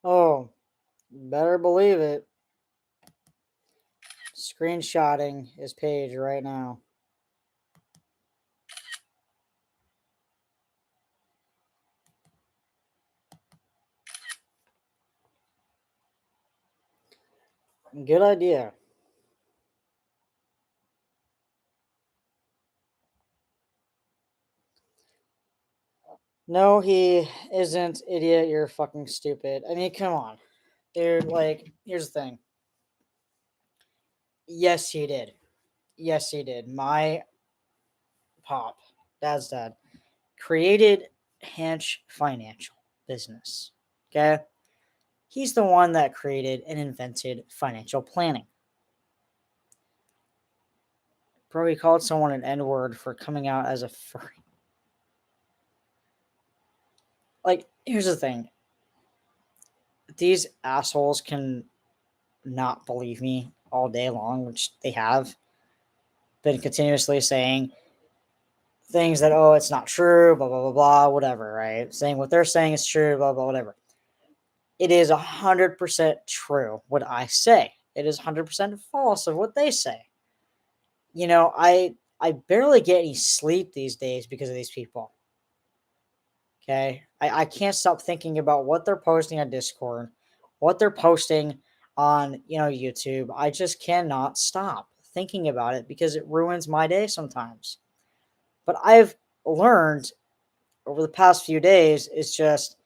Oh, better believe it. Screenshotting his page right now. Good idea. No, he isn't, idiot. You're fucking stupid. I mean, come on. Dude, like, here's the thing. Yes, he did. Yes, he did. My pop, dad's dad, created Hanch Financial Business. Okay? He's the one that created and invented financial planning. Bro, he called someone an N word for coming out as a furry. Like, here's the thing. These assholes can not believe me all day long, which they have been continuously saying things that, oh, it's not true, blah, blah, blah, blah, whatever, right? Saying what they're saying is true, blah, blah, whatever. It is 100% true what I say. It is 100% false of what they say. You know, I barely get any sleep these days because of these people. Okay. I can't stop thinking about what they're posting on Discord, what they're posting on, YouTube. I just cannot stop thinking about it because it ruins my day sometimes. But I've learned over the past few days is just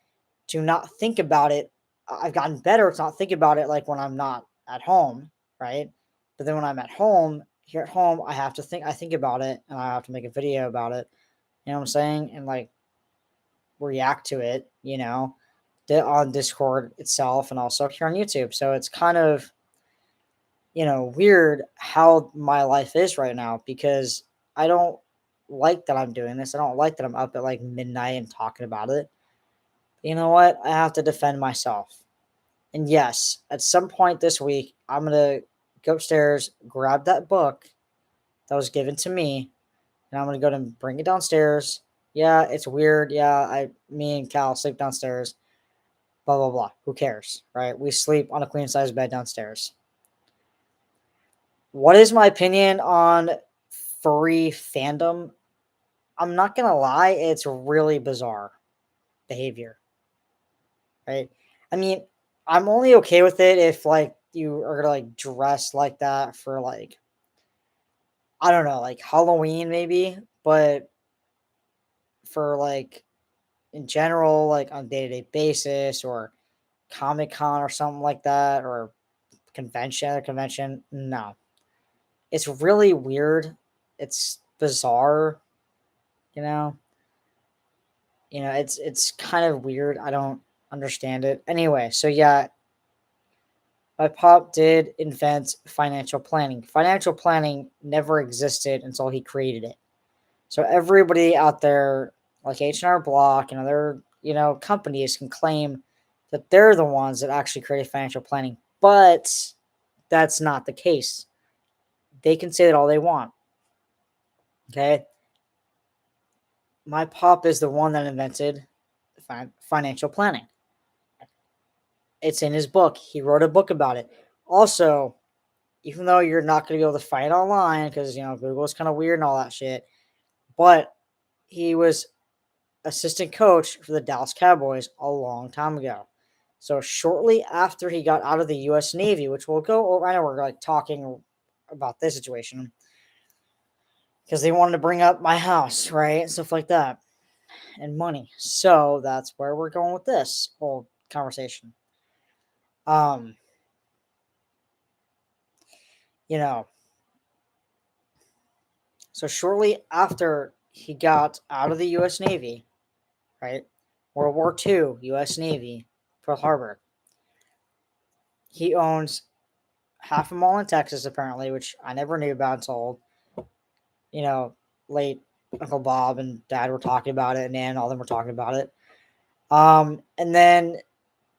to not think about it. I've gotten better to not think about it like when I'm not at home, right? But then when I'm at home, here at home, I think about it and I have to make a video about it. You know what I'm saying? And like react to it, on Discord itself and also here on YouTube. So it's kind of, weird how my life is right now because I don't like that I'm doing this. I don't like that I'm up at like midnight and talking about it. You know what? I have to defend myself. And yes, at some point this week, I'm going to go upstairs, grab that book that was given to me, and I'm going to go and bring it downstairs. Yeah, it's weird. Yeah, me and Cal sleep downstairs. Blah, blah, blah. Who cares, right? We sleep on a queen size bed downstairs. What is my opinion on furry fandom? I'm not going to lie, it's really bizarre behavior, right? I mean, I'm only okay with it if like you are gonna like dress like that for like I don't know, like Halloween maybe, but for like in general, like on day-to-day basis or Comic Con or something like that, or convention, no. It's really weird. It's bizarre, you know. It's kind of weird. I don't understand it. Anyway, so yeah, my pop did invent financial planning. Financial planning never existed until he created it. So everybody out there, like H&R Block and other, companies can claim that they're the ones that actually created financial planning, but that's not the case. They can say that all they want. Okay, my pop is the one that invented financial planning. It's in his book. He wrote a book about it. Also, even though you're not going to be able to find it online because Google is kind of weird and all that shit, but he was assistant coach for the Dallas Cowboys a long time ago. So shortly after he got out of the U.S. Navy, which we'll go over, I know we're like talking about this situation because they wanted to bring up my house, right, and stuff like that, and money. So that's where we're going with this whole conversation. Um, you know, so shortly after he got out of the U.S. Navy, right, World War II, U.S. Navy, Pearl Harbor, he owns half a mall in Texas, apparently, which I never knew about until, late Uncle Bob and Dad were talking about it, and Nan and all of them were talking about it. And then,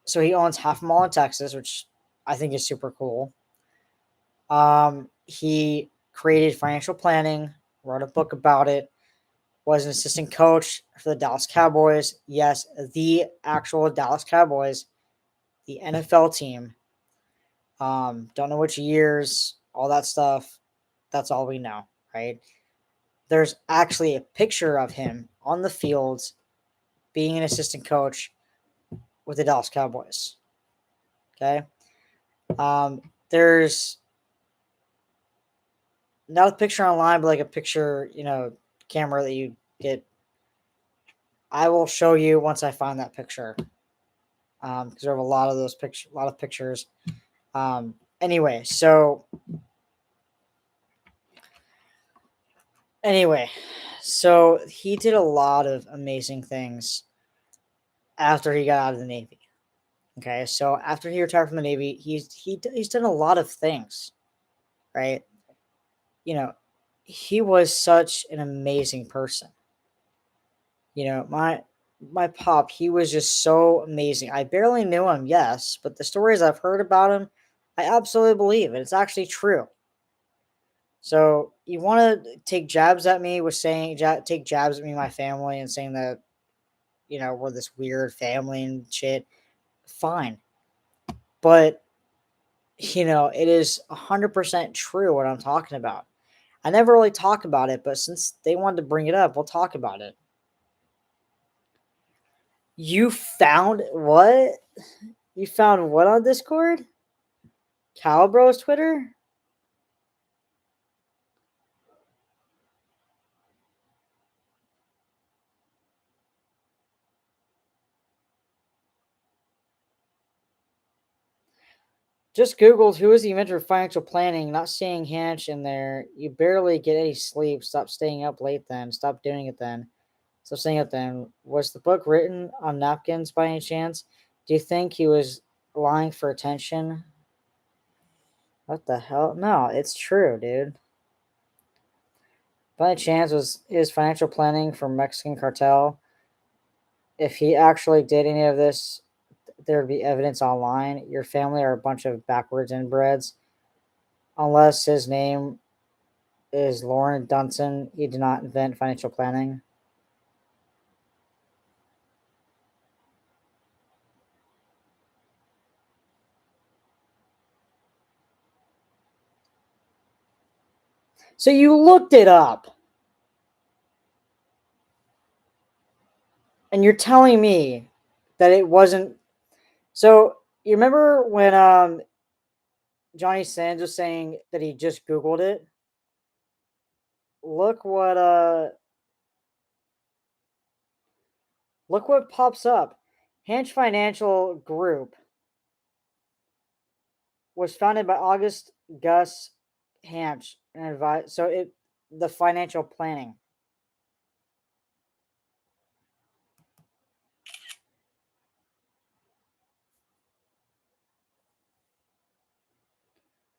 so he owns half a mall in Texas, which I think is super cool. He created financial planning, wrote a book about it, was an assistant coach for the Dallas Cowboys. Yes, the actual Dallas Cowboys, the NFL team. Don't know which years, all that stuff. That's all we know, right? There's actually a picture of him on the field being an assistant coach with the Dallas Cowboys. Okay. There's not a picture online, but like a picture, camera that you get. I will show you once I find that picture. Because there are a lot of those pictures, a lot of pictures. Anyway, so he did a lot of amazing things after he got out of the Navy. Okay, so after he retired from the Navy, he's done a lot of things, right? He was such an amazing person. My pop, he was just so amazing. I barely knew him, yes, but the stories I've heard about him, I absolutely believe, and it's actually true. So you want to take jabs at me with saying take jabs at me, my family, and saying that we're this weird family and shit. Fine, but it is 100% true what I'm talking about. I never really talk about it, but since they wanted to bring it up, we'll talk about it. You found what? You found what on Discord? Calibro's Twitter? Just Googled who is the inventor of financial planning, not seeing Hanch in there. You barely get any sleep. Stop staying up late then. Stop doing it then. Stop staying up then. Was the book written on napkins by any chance? Do you think he was lying for attention? What the hell? No, it's true, dude. By any chance was his financial planning for Mexican cartel? If he actually did any of this, there would be evidence online. Your family are a bunch of backwards inbreds. Unless his name is Lauren Dunson, he did not invent financial planning. So you looked it up, and you're telling me that it wasn't. So you remember when Johnny Sands was saying that he just Googled it? Look what look what pops up. Hanch Financial Group was founded by August Gus Hanch and advised. So it the financial planning,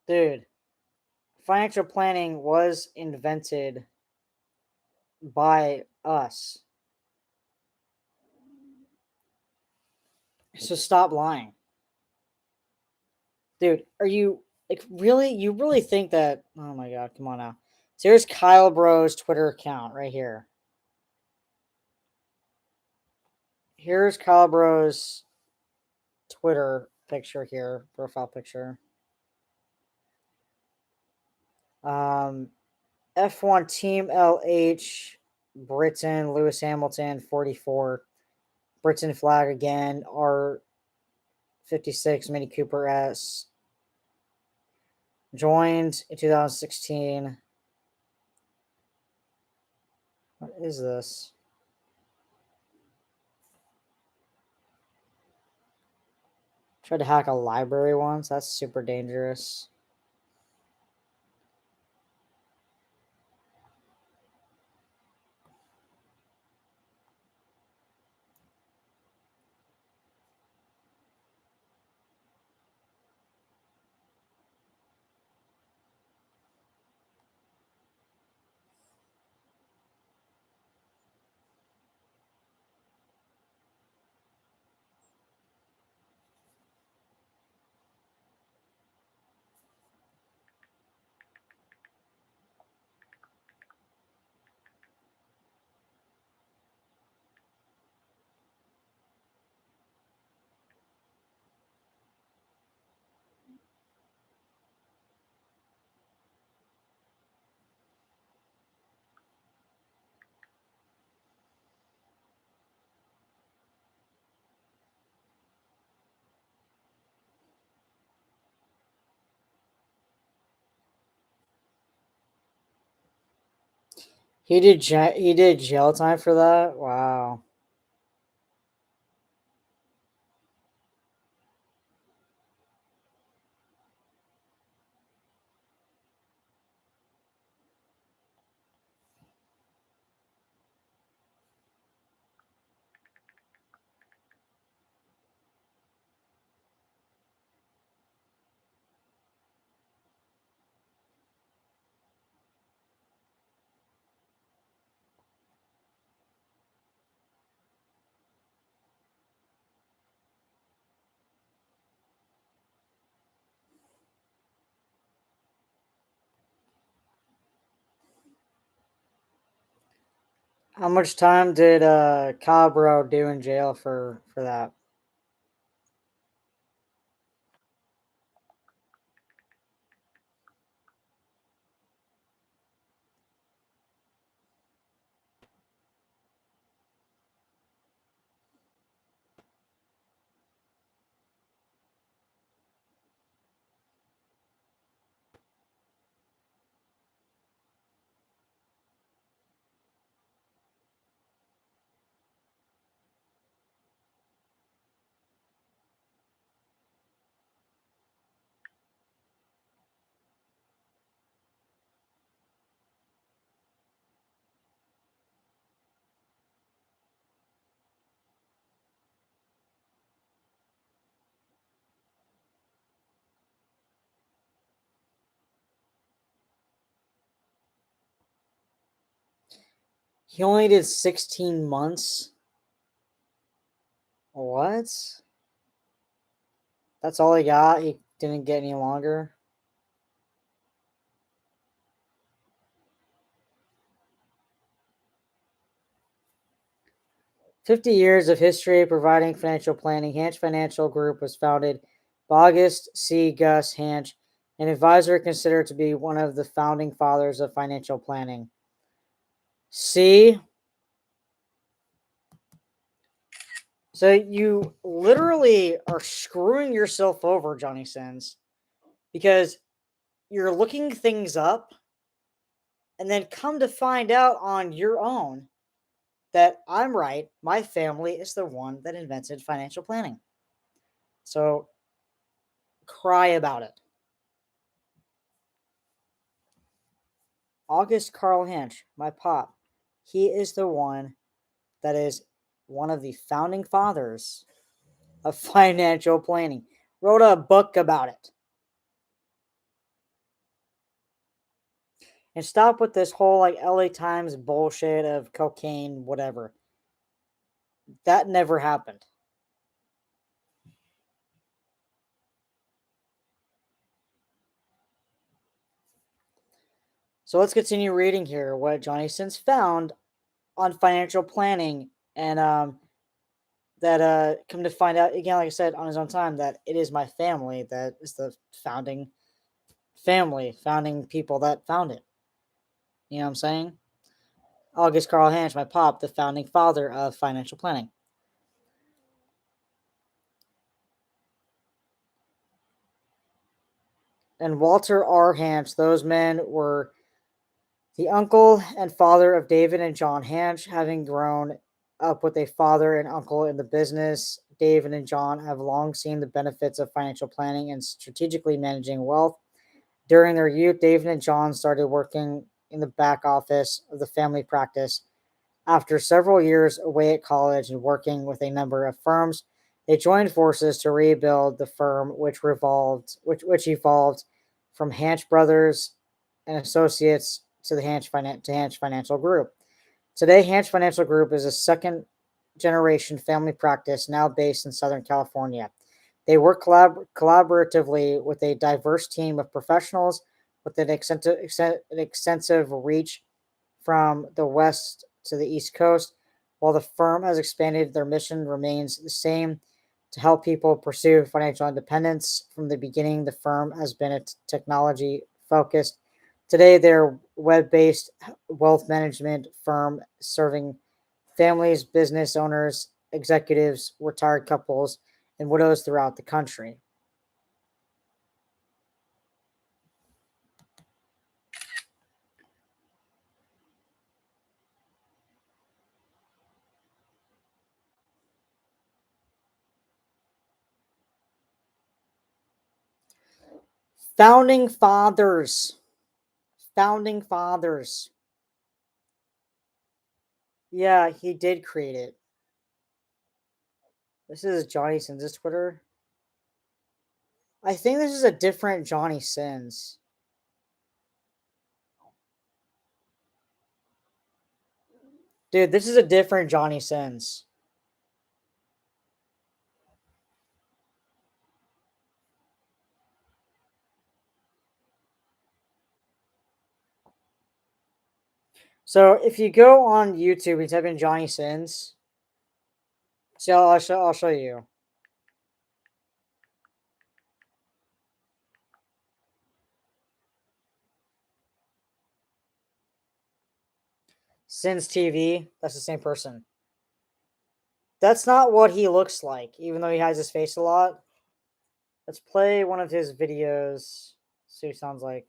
dude. Financial planning was invented by us. So stop lying, dude. Are you like really? You really think that? Oh my god! Come on now. So here's Kyle Bro's Twitter account right here. Here's Kyle Bro's Twitter picture here, profile picture. Um, F1 Team LH, Britain, Lewis Hamilton, 44. Britain flag again, R56, Mini Cooper S. Joined in 2016. What is this? Tried to hack a library once. That's super dangerous. He did jail time for that. Wow. How much time did Cabro do in jail for that? He only did 16 months. What? That's all he got? He didn't get any longer? 50 years of history providing financial planning. Hanch Financial Group was founded by August C. Gus Hanch, an advisor considered to be one of the founding fathers of financial planning. See? So you literally are screwing yourself over, Johnny Sins, because you're looking things up and then come to find out on your own that I'm right. My family is the one that invented financial planning. So cry about it. August Carl Hanch, my pop, he is the one that is one of the founding fathers of financial planning. Wrote a book about it. And stop with this whole like LA Times bullshit of cocaine, whatever. That never happened. So let's continue reading here what Johnny Sins found on financial planning, and that come to find out again, like I said, on his own time, that it is my family that is the founding people that found it. You know what I'm saying? August Carl Hanch, my pop, the founding father of financial planning. And Walter R. Hanch, those men were the uncle and father of David and John Hanch. Having grown up with a father and uncle in the business, David and John have long seen the benefits of financial planning and strategically managing wealth. During their youth, David and John started working in the back office of the family practice. After several years away at college and working with a number of firms, they joined forces to rebuild the firm, which evolved from Hanch Brothers and Associates to the Hanch Financial Group. Today, Hanch Financial Group is a second generation family practice now based in Southern California. They work collaboratively with a diverse team of professionals with an extensive reach from the West to the East Coast. While the firm has expanded, their mission remains the same: to help people pursue financial independence. From the beginning, the firm has been a technology focused. Today, they're web based wealth management firm serving families, business owners, executives, retired couples, and widows throughout the country. Founding fathers. Founding fathers. Yeah, he did create it. This is Johnny Sins' Twitter. I think this is a different Johnny Sins. Dude, this is a different Johnny Sins. So if you go on YouTube and type in Johnny Sins, see, I'll show you. Sins TV, that's the same person. That's not what he looks like, even though he hides his face a lot. Let's play one of his videos. See what he sounds like.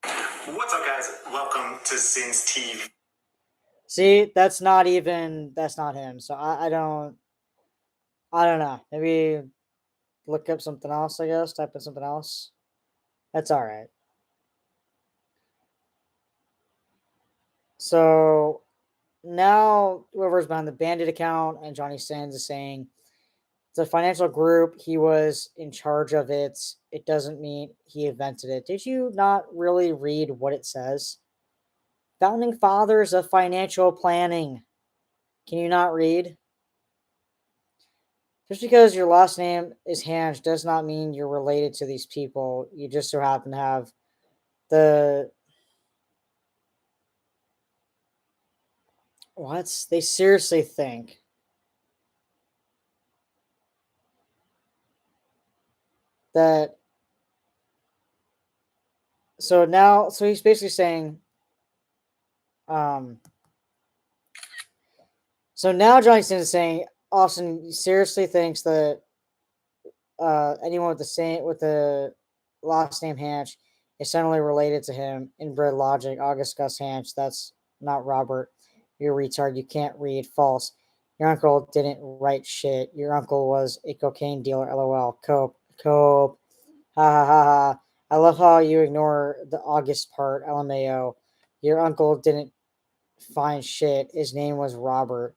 What's up, guys? Welcome to Sins TV. See, that's not him. So I don't know. Maybe look up something else, I guess. Type in something else. That's all right. So now whoever's behind the Bandit account and Johnny Sins is saying it's a financial group. He was in charge of it. It doesn't mean he invented it. Did you not really read what it says? Founding fathers of financial planning. Can you not read? Just because your last name is Hanch does not mean you're related to these people. You just so happen to have the what? They seriously think that so he's basically saying um so now Johnny Sins is saying Austin seriously thinks that anyone with the last name Hanch is suddenly related to him. Inbred logic. August Gus Hanch. That's not Robert. You're a retard. You can't read. False. Your uncle didn't write shit. Your uncle was a cocaine dealer. LOL. Cope. Cope. Ha ha ha ha. I love how you ignore the August part. LMAO. Your uncle didn't find shit. His name was Robert.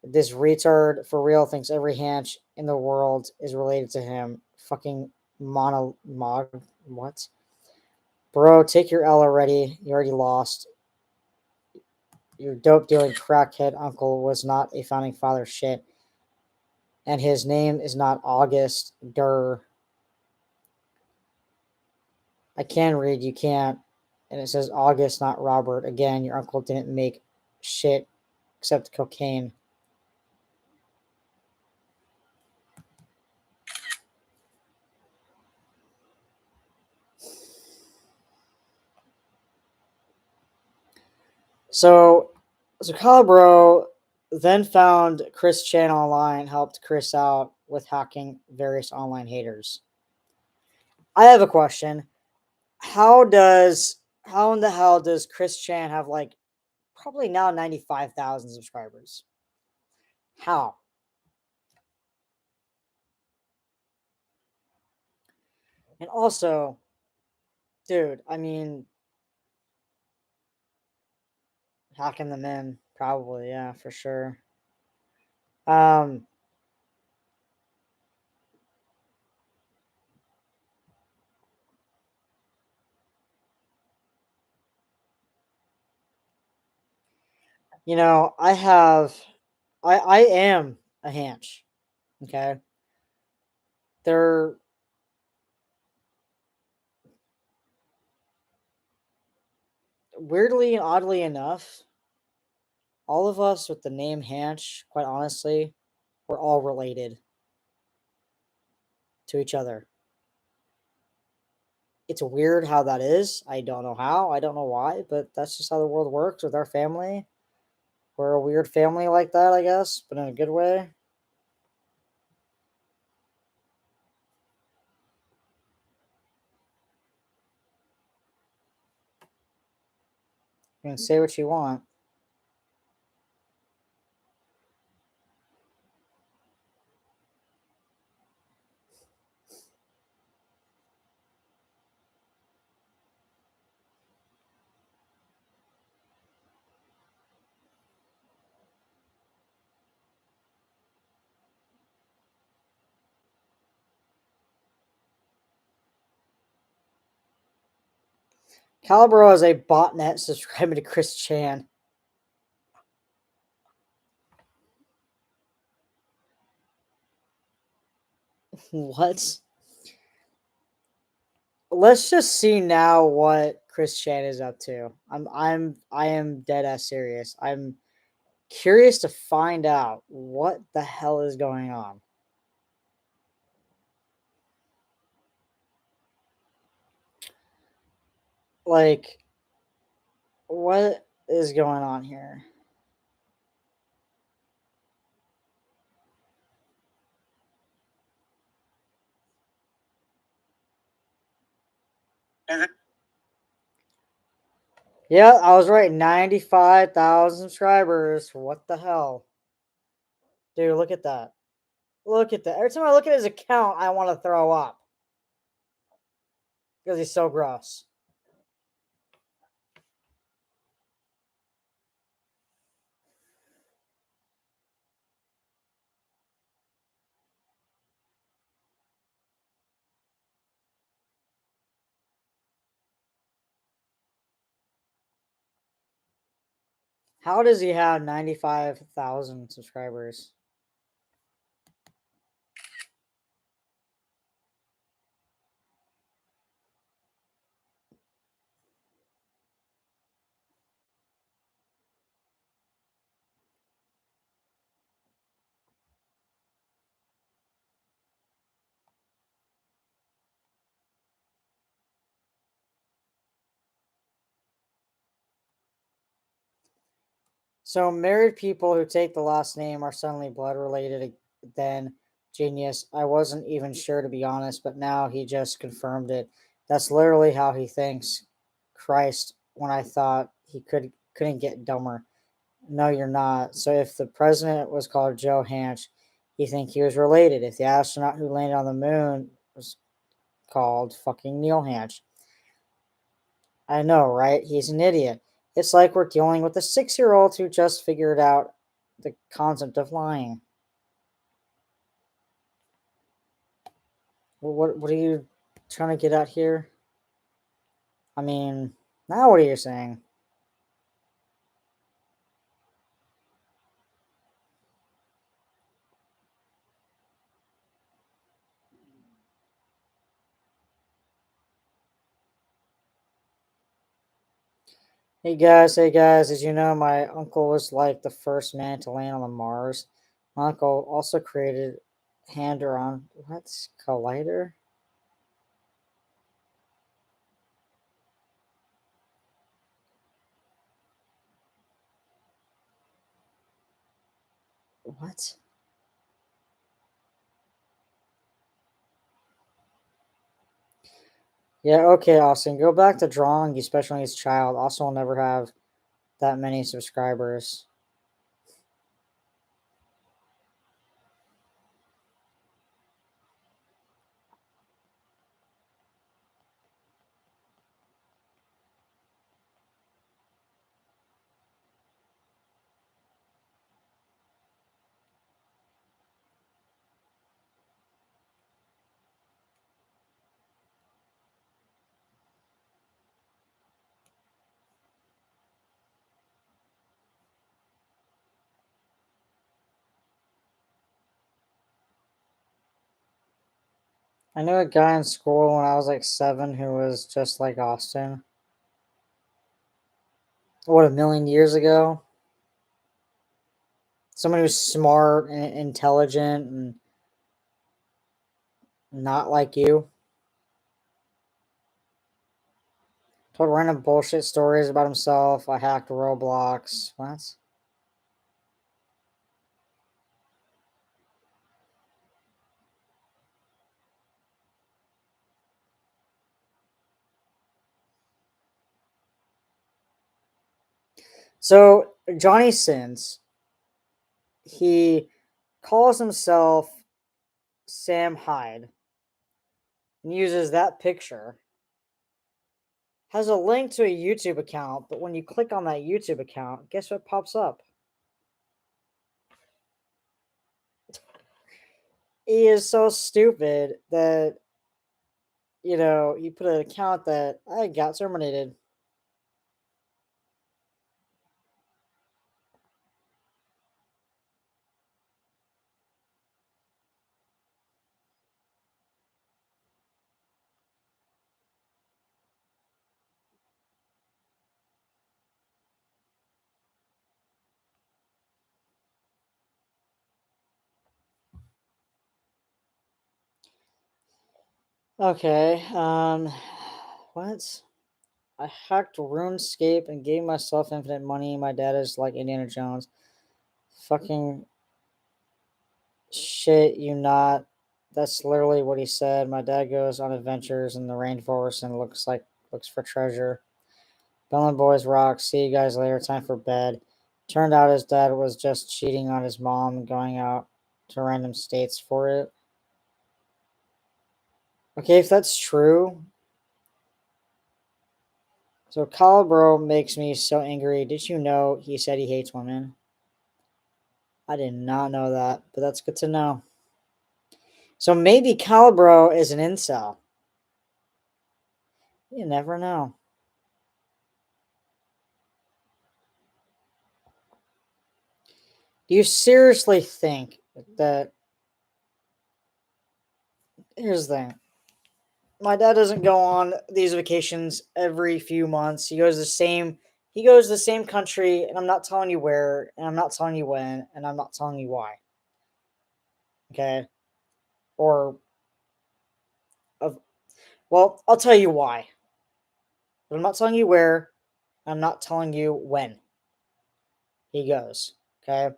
This retard for real thinks every Hanch in the world is related to him. Fucking monologue. What? Bro, take your L already. You already lost. Your dope dealing crackhead uncle was not a founding father shit. And his name is not August. Durr. I can read, you can't. And it says August, not Robert. Again, your uncle didn't make shit except cocaine. So Calibro then found Chris Chan online, helped Chris out with hacking various online haters. I have a question. How in the hell does Chris Chan have like probably now 95,000 subscribers? How? And also, dude, I mean, hacking them in, probably, yeah, for sure. Um, I am a Hanch. Okay. They're weirdly and oddly enough, all of us with the name Hanch, quite honestly, we're all related to each other. It's weird how that is. I don't know how. I don't know why, but that's just how the world works with our family. We're a weird family like that, I guess, but in a good way. You can say what you want. Calibro is a botnet subscribing to Chris Chan. What? Let's just see now what Chris Chan is up to. I am dead ass serious. I'm curious to find out what the hell is going on. Like, what is going on here? Yeah, I was right. 95,000 subscribers. What the hell? Dude, look at that. Look at that. Every time I look at his account, I want to throw up because he's so gross. How does he have 95,000 subscribers? So married people who take the last name are suddenly blood related. Then genius. I wasn't even sure to be honest, but now he just confirmed it. That's literally how he thinks. Christ, when I thought he couldn't get dumber. No, you're not. So if the president was called Joe Hanch, you think he was related. If the astronaut who landed on the moon was called fucking Neil Hanch. I know, right? He's an idiot. It's like we're dealing with a 6-year-old who just figured out the concept of lying. What are you trying to get at here? I mean, now what are you saying? Hey guys, did you know my uncle was like the first man to land on the Mars? My uncle also created Hadron. What's Collider? What? Yeah, okay, Austin. Go back to drawing, especially his child. Also will never have that many subscribers. I knew a guy in school when I was like 7 who was just like Austin. What, a million years ago? Someone who's smart and intelligent and not like you. Told random bullshit stories about himself. I hacked Roblox. What? So Johnny Sins, he calls himself Sam Hyde and uses that picture. Has a link to a YouTube account, but when you click on that YouTube account, guess what pops up? He is so stupid that you put an account that I got terminated. Okay, what? I hacked RuneScape and gave myself infinite money. My dad is like Indiana Jones. Fucking shit, you not. That's literally what he said. My dad goes on adventures in the rainforest and looks for treasure. Bellin Boys rock. See you guys later. Time for bed. Turned out his dad was just cheating on his mom and going out to random states for it. Okay, if that's true, so Calibro makes me so angry. Did you know he said he hates women? I did not know that, but that's good to know. So maybe Calibro is an incel. You never know. Do you seriously think that? Here's the thing. My dad doesn't go on these vacations every few months. He goes to the same country, and I'm not telling you where, and I'm not telling you when, and I'm not telling you why. Okay? Or of well, I'll tell you why. But I'm not telling you where, I'm not telling you when he goes. Okay?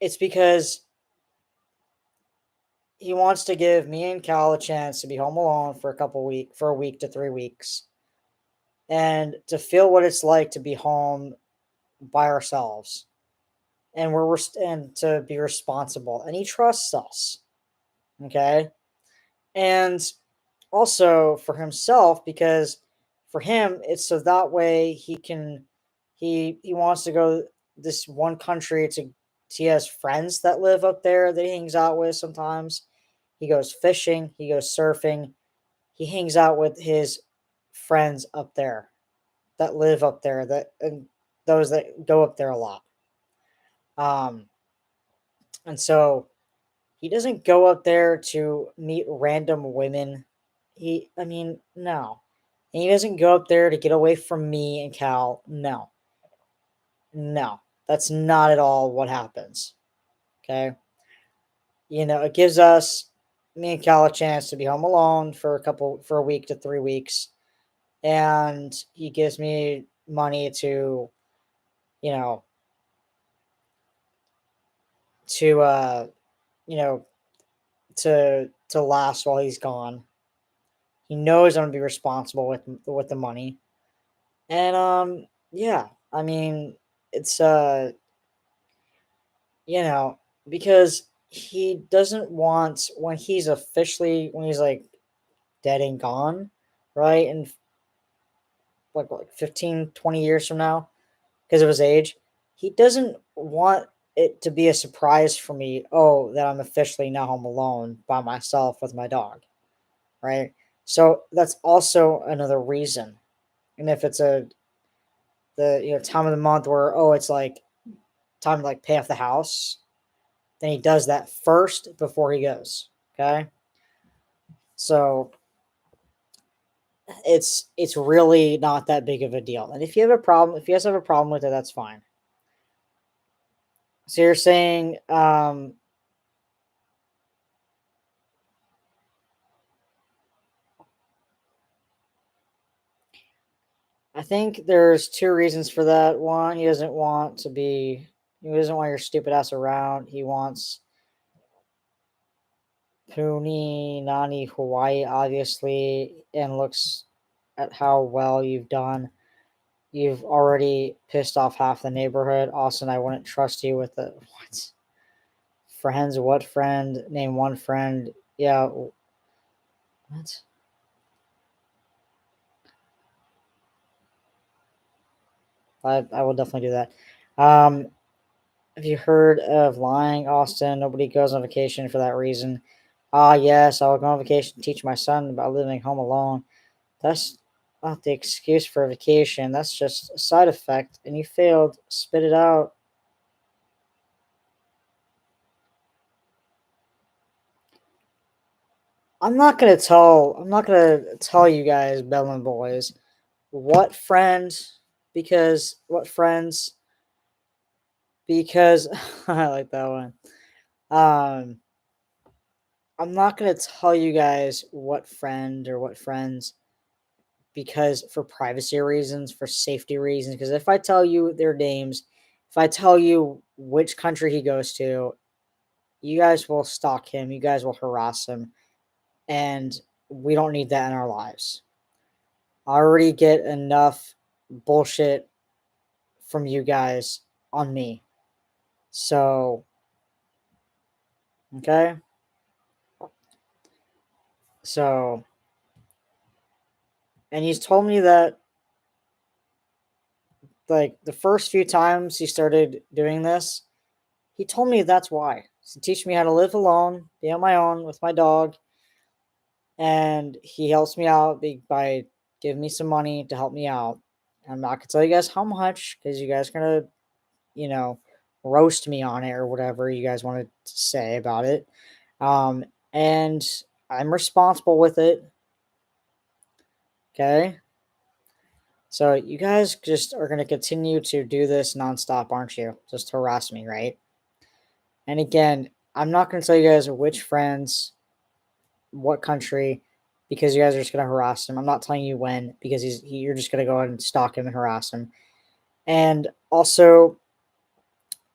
It's because he wants to give me and Cal a chance to be home alone for a week to 3 weeks, and to feel what it's like to be home by ourselves, and and to be responsible. And he trusts us. Okay, and also for himself, because for him it's so that way he wants to go this one country to he has friends that live up there that he hangs out with sometimes. He goes fishing, he goes surfing, he hangs out with his friends up there that live up there, that and those that go up there a lot. Um, and so he doesn't go up there to meet random women. I mean, no. And he doesn't go up there to get away from me and Cal. No, no, that's not at all what happens. Okay. It gives me and Cal, a chance to be home alone for a week to 3 weeks. And he gives me money to, you know, to, you know, to last while he's gone. He knows I'm gonna be responsible with the money. And yeah, I mean, it's you know, because he doesn't want when he's like dead and gone, right? And like 15, 20 years from now, because of his age, he doesn't want it to be a surprise for me, oh, that I'm officially now home alone by myself with my dog, right? So that's also another reason. And if it's the time of the month where, oh, it's like time to like pay off the house, then he does that first before he goes. Okay. So it's really not that big of a deal. And if you guys have a problem with it, that's fine. So you're saying, I think there's two reasons for that. One, he doesn't want your stupid ass around. He wants Puni, Nani, Hawaii, obviously, and looks at how well you've done. You've already pissed off half the neighborhood. Austin, I wouldn't trust you with the what? Friends, what friend? Name one friend. Yeah. What? I will definitely do that. Have you heard of lying, Austin? Nobody goes on vacation for that reason. Ah, yes, I will go on vacation to teach my son about living home alone. That's not the excuse for a vacation. That's just a side effect, and you failed. Spit it out. I'm not gonna tell you guys, Bellman boys, what friend, because what friends, because I like that one. Um, I'm not gonna tell you guys what friend or what friends, because for privacy reasons, for safety reasons. Because if I tell you their names, if I tell you which country he goes to, you guys will stalk him, you guys will harass him, and we don't need that in our lives. I already get enough bullshit from you guys on me. So, okay? So, and he's told me that, like, the first few times he started doing this, he told me that's why. To teach me how to live alone, be on my own with my dog, and he helps me out by giving me some money to help me out. I'm not gonna tell you guys how much because you guys are gonna you know, roast me on it or whatever you guys want to say about it. Um, and I'm responsible with it. Okay. So you guys just are going to continue to do this nonstop, aren't you? Just harass me, right? And again, I'm not going to tell you guys which friends, what country, because you guys are just going to harass him. I'm not telling you when because you're just going to go and stalk him and harass him. And also,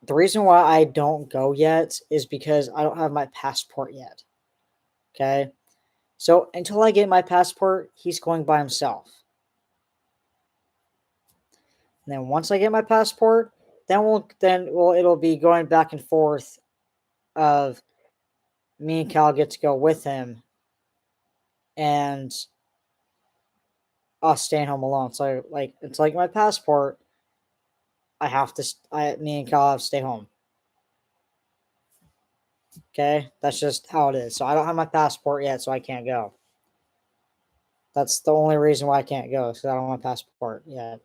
the reason why I don't go yet is because I don't have my passport yet. Okay. So until I get my passport, he's going by himself. And then once I get my passport, then it'll be going back and forth of me and Cal get to go with him and us staying home alone. So like it's like my passport, I have to me and Cal have to stay home. Okay? That's just how it is. So I don't have my passport yet, so I can't go. That's the only reason why I can't go, because I don't have my passport yet.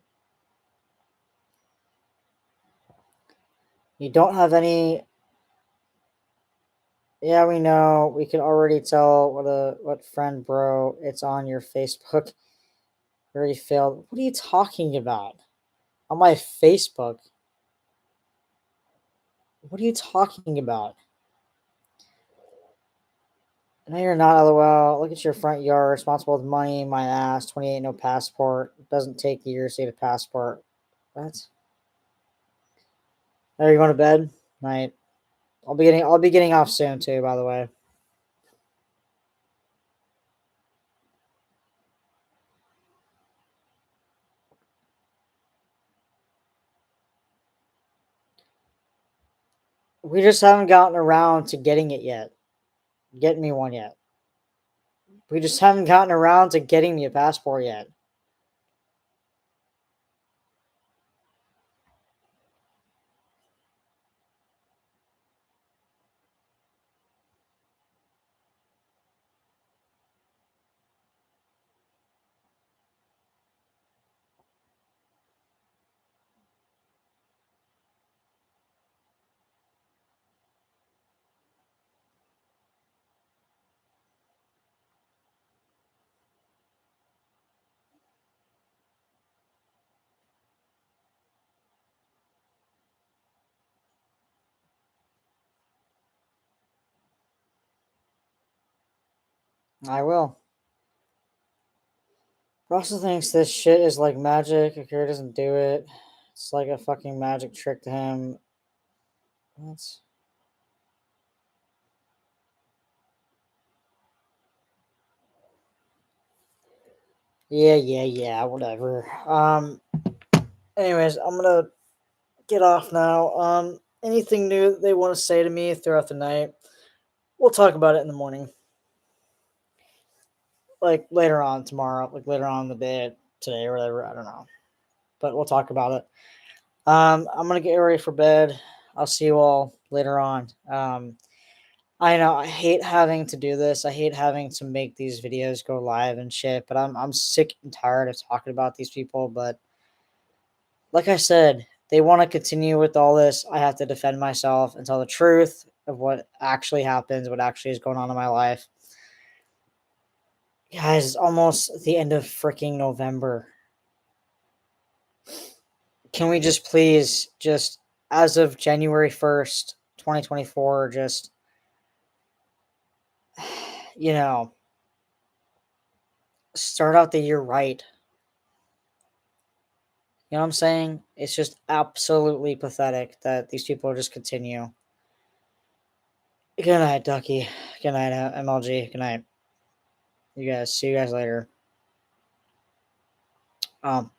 You don't have any. Yeah, we know. We can already tell what friend, bro. It's on your Facebook. Already failed. What are you talking about? On my Facebook? What are you talking about? No, you're not. LOL. Look at your front yard. Responsible with money. My ass. 28. No passport. Doesn't take years to get a passport. What? Are you going to bed? Night. I'll be getting off soon too. By the way. We just haven't gotten around to getting it yet. Getting me one yet. We just haven't gotten around to getting me a passport yet. I will. Russell thinks this shit is like magic. Akira doesn't do it. It's like a fucking magic trick to him. That's yeah, whatever. Anyways, I'm gonna get off now. Anything new that they want to say to me throughout the night, we'll talk about it in the morning. Like later on tomorrow, like later on in the day today or whatever. I don't know. But we'll talk about it. I'm gonna get ready for bed. I'll see you all later on. I know I hate having to do this. I hate having to make these videos go live and shit, but I'm sick and tired of talking about these people. But like I said, they want to continue with all this. I have to defend myself and tell the truth of what actually happens, what actually is going on in my life. Guys, it's almost the end of freaking November. Can we just please just as of January 1st, 2024, just you know, start out the year right. You know what I'm saying? It's just absolutely pathetic that these people just continue. Good night, Ducky. Good night, MLG. Good night. You guys. See you guys later. Um,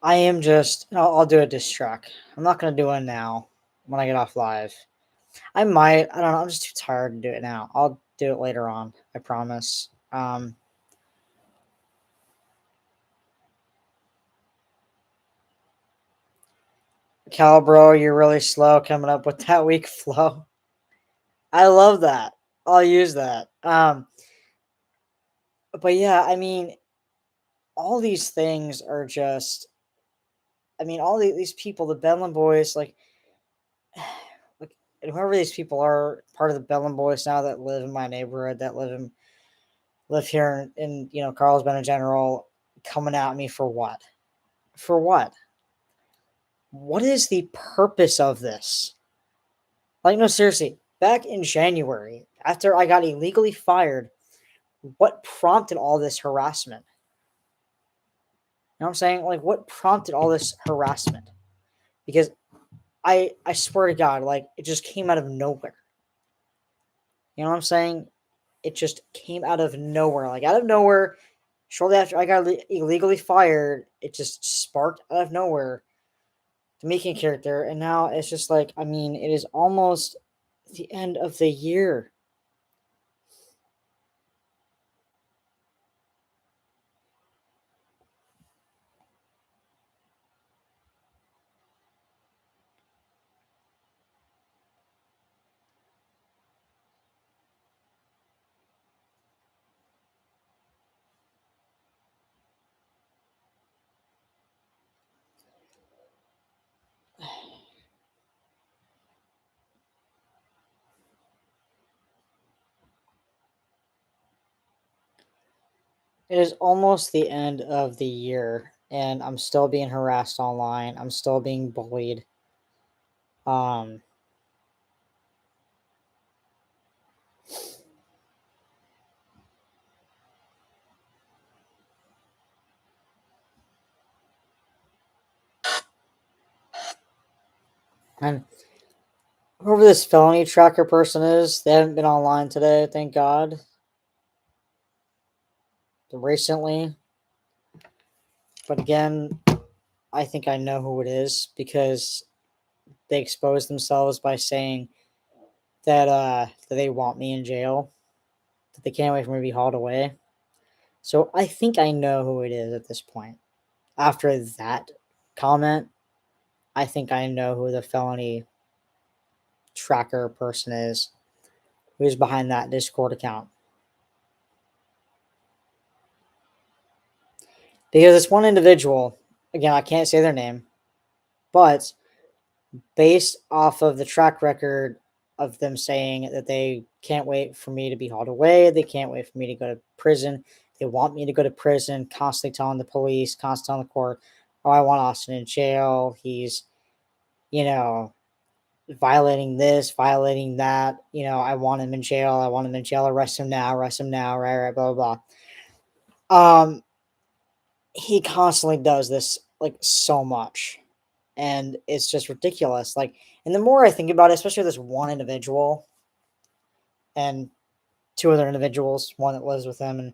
I am just. I'll do a diss track. I'm not gonna do it now when I get off live. I might. I don't know. I'm just too tired to do it now. I'll do it later on. I promise. Cal, bro, you're really slow coming up with that weak flow. I love that. I'll use that. But yeah, I mean, all these things are just I mean, all these people, the Bedlam Boys, like whoever these people are, part of the Bedlam Boys now that live in my neighborhood, that live here in Carlsbad in general, coming at me for what? For what? What is the purpose of this? Like, no, seriously. Back in January, after I got illegally fired, what prompted all this harassment? You know what I'm saying? Like, what prompted all this harassment? Because I swear to God, like, it just came out of nowhere. You know what I'm saying? It just came out of nowhere. Like, out of nowhere, shortly after I got illegally fired, it just sparked out of nowhere the making character. And now it's just like, I mean, it is almost the end of the year. It is almost the end of the year, and I'm still being harassed online. I'm still being bullied. Um, and whoever this felony tracker person is, they haven't been online today, thank God. Recently, but again, I think I know who it is because they exposed themselves by saying that they want me in jail, that they can't wait for me to be hauled away. So I think I know who it is at this point. After that comment, I think I know who the felony tracker person is who's behind that Discord account. Because it's one individual, again, I can't say their name, but based off of the track record of them saying that they can't wait for me to be hauled away, they can't wait for me to go to prison, they want me to go to prison, constantly telling the police, constantly telling the court, oh, I want Austin in jail. He's, you know, violating this, violating that. You know, I want him in jail. I want him in jail. Arrest him now. Arrest him now. Right, blah, blah, blah. He constantly does this like so much, and it's just ridiculous. Like, and the more I think about it, especially this one individual and two other individuals, one that lives with him and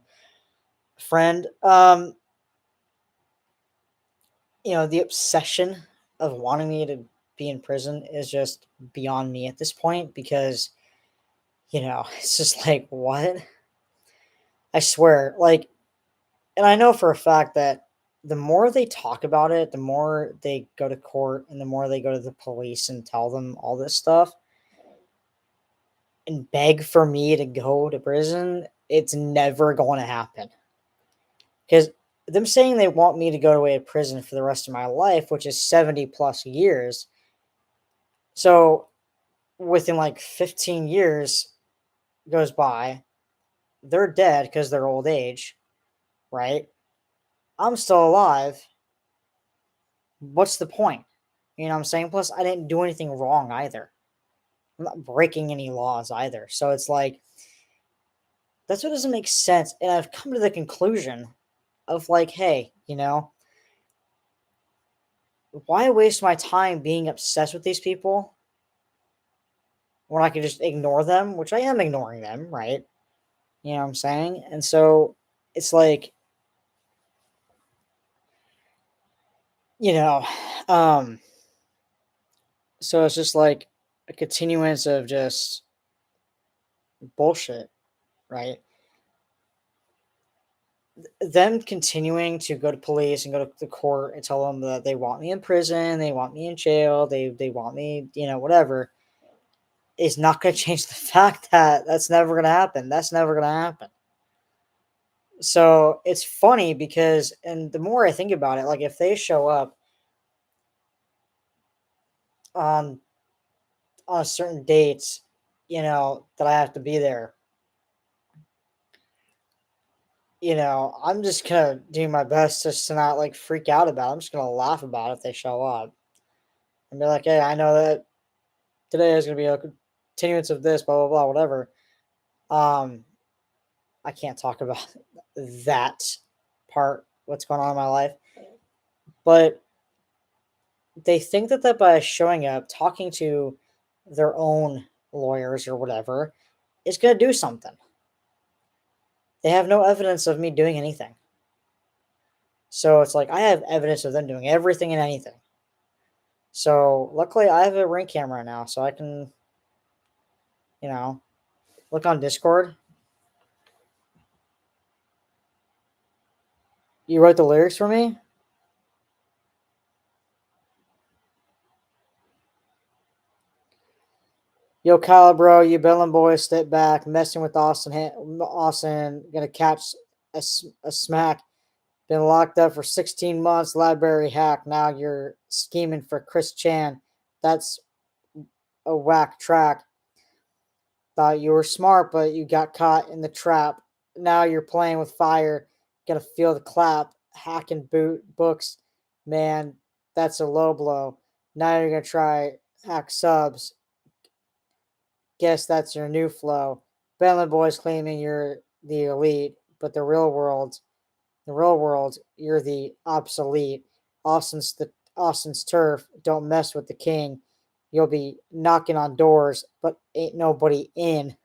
a friend, the obsession of wanting me to be in prison is just beyond me at this point because, it's just like, what? I swear, like, and I know for a fact that the more they talk about it, the more they go to court and the more they go to the police and tell them all this stuff and beg for me to go to prison, it's never going to happen. Because them saying they want me to go away to prison for the rest of my life, which is 70 plus years. So within like 15 years goes by, they're dead because they're old age, right? I'm still alive. What's the point? You know what I'm saying? Plus, I didn't do anything wrong either. I'm not breaking any laws either. So it's like, that's what doesn't make sense. And I've come to the conclusion of like, hey, why waste my time being obsessed with these people when I can just ignore them, which I am ignoring them, right? You know what I'm saying? And so it's like, you know, um, so it's just like a continuance of just bullshit, right? Them continuing to go to police and go to the court and tell them that they want me in prison, they want me in jail, they want me, whatever, is not going to change the fact that that's never going to happen. That's never going to happen. So it's funny because, and the more I think about it, like if they show up on a certain date, that I have to be there. I'm just gonna do my best just to not like freak out about it. I'm just gonna laugh about it if they show up and be like, hey, I know that today is gonna be a continuance of this, blah blah blah, whatever. Um, I can't talk about that part, what's going on in my life. But they think that by showing up, talking to their own lawyers or whatever, is going to do something. They have no evidence of me doing anything. So it's like I have evidence of them doing everything and anything. So luckily I have a ring camera now, so I can, look on Discord. You wrote the lyrics for me? Yo, Kyle, bro, you Bellin boy, step back, messing with Austin. Austin gonna catch a smack. Been locked up for 16 months, library hack. Now you're scheming for Chris Chan. That's a whack track. Thought you were smart, but you got caught in the trap. Now you're playing with fire. Gonna feel the clap. Hacking books. Man, that's a low blow. Now you're gonna try hack subs. Guess that's your new flow. Bentley boys claiming you're the elite, but the real world, you're the obsolete. Austin's turf. Don't mess with the king. You'll be knocking on doors, but ain't nobody in.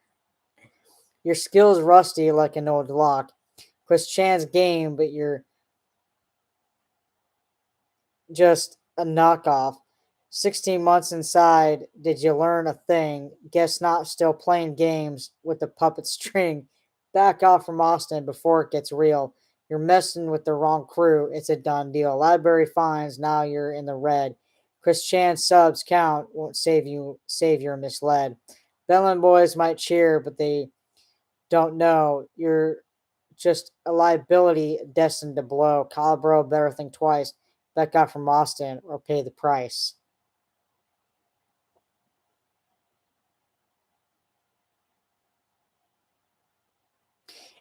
Your skill's rusty like an old lock. Chris Chan's game, but you're just a knockoff. 16 months inside, did you learn a thing? Guess not, still playing games with the puppet string. Back off from Austin before it gets real. You're messing with the wrong crew. It's a done deal. Library fines, now you're in the red. Chris Chan's subs count won't save you're misled. Bellin boys might cheer, but they don't know. You're just a liability destined to blow. Calibro better think twice. Back out from Austin or pay the price.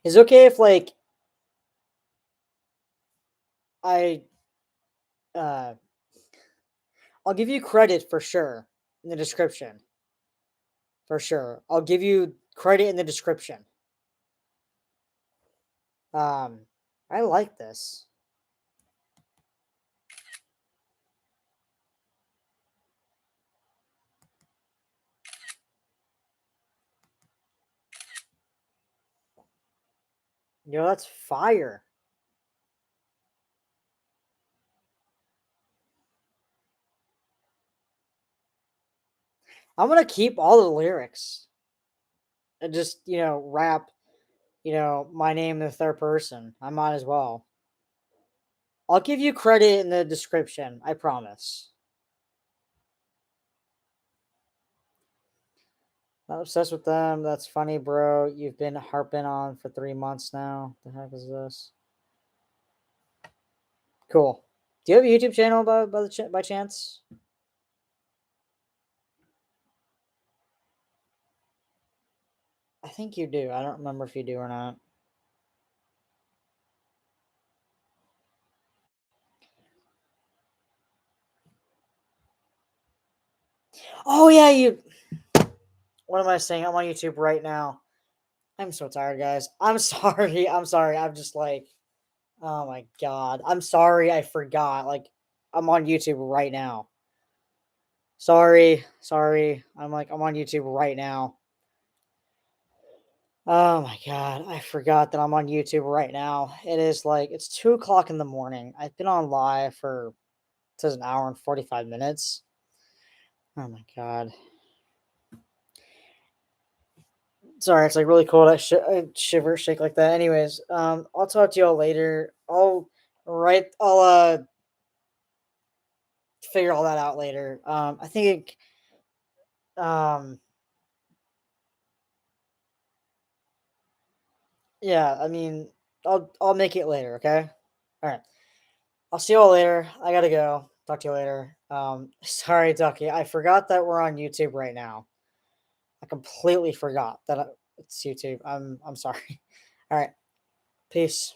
Is it okay if like I uh I'll give you credit for sure in the description. For sure. I'll give you credit in the description. Um I like this. That's fire. I'm gonna keep all the lyrics and just, rap, my name in the third person. I might as well. I'll give you credit in the description, I promise. Not obsessed with them. That's funny, bro. You've been harping on for 3 months now. The heck is this? Cool. Do you have a YouTube channel by chance? I think you do. I don't remember if you do or not. Oh yeah, you. What am I saying? I'm on YouTube right now. I'm so tired, guys. I'm sorry. I'm sorry. I'm just like, oh my god. I'm sorry. I forgot. Like, I'm on YouTube right now. Sorry. Sorry. I'm on YouTube right now. Oh my god, I forgot that I'm on YouTube right now. It's 2 o'clock in the morning. I've been on live for it says an hour and 45 minutes. Oh my god. Sorry, it's like really cold. I shiver, shake like that. Anyways, I'll talk to y'all later. I'll figure all that out later. I think um yeah, I mean I'll make it later, okay? All right. I'll see y'all later. I gotta go. Talk to you later. Sorry, Ducky. I forgot that we're on YouTube right now. I completely forgot that it's YouTube. I'm sorry. All right. Peace.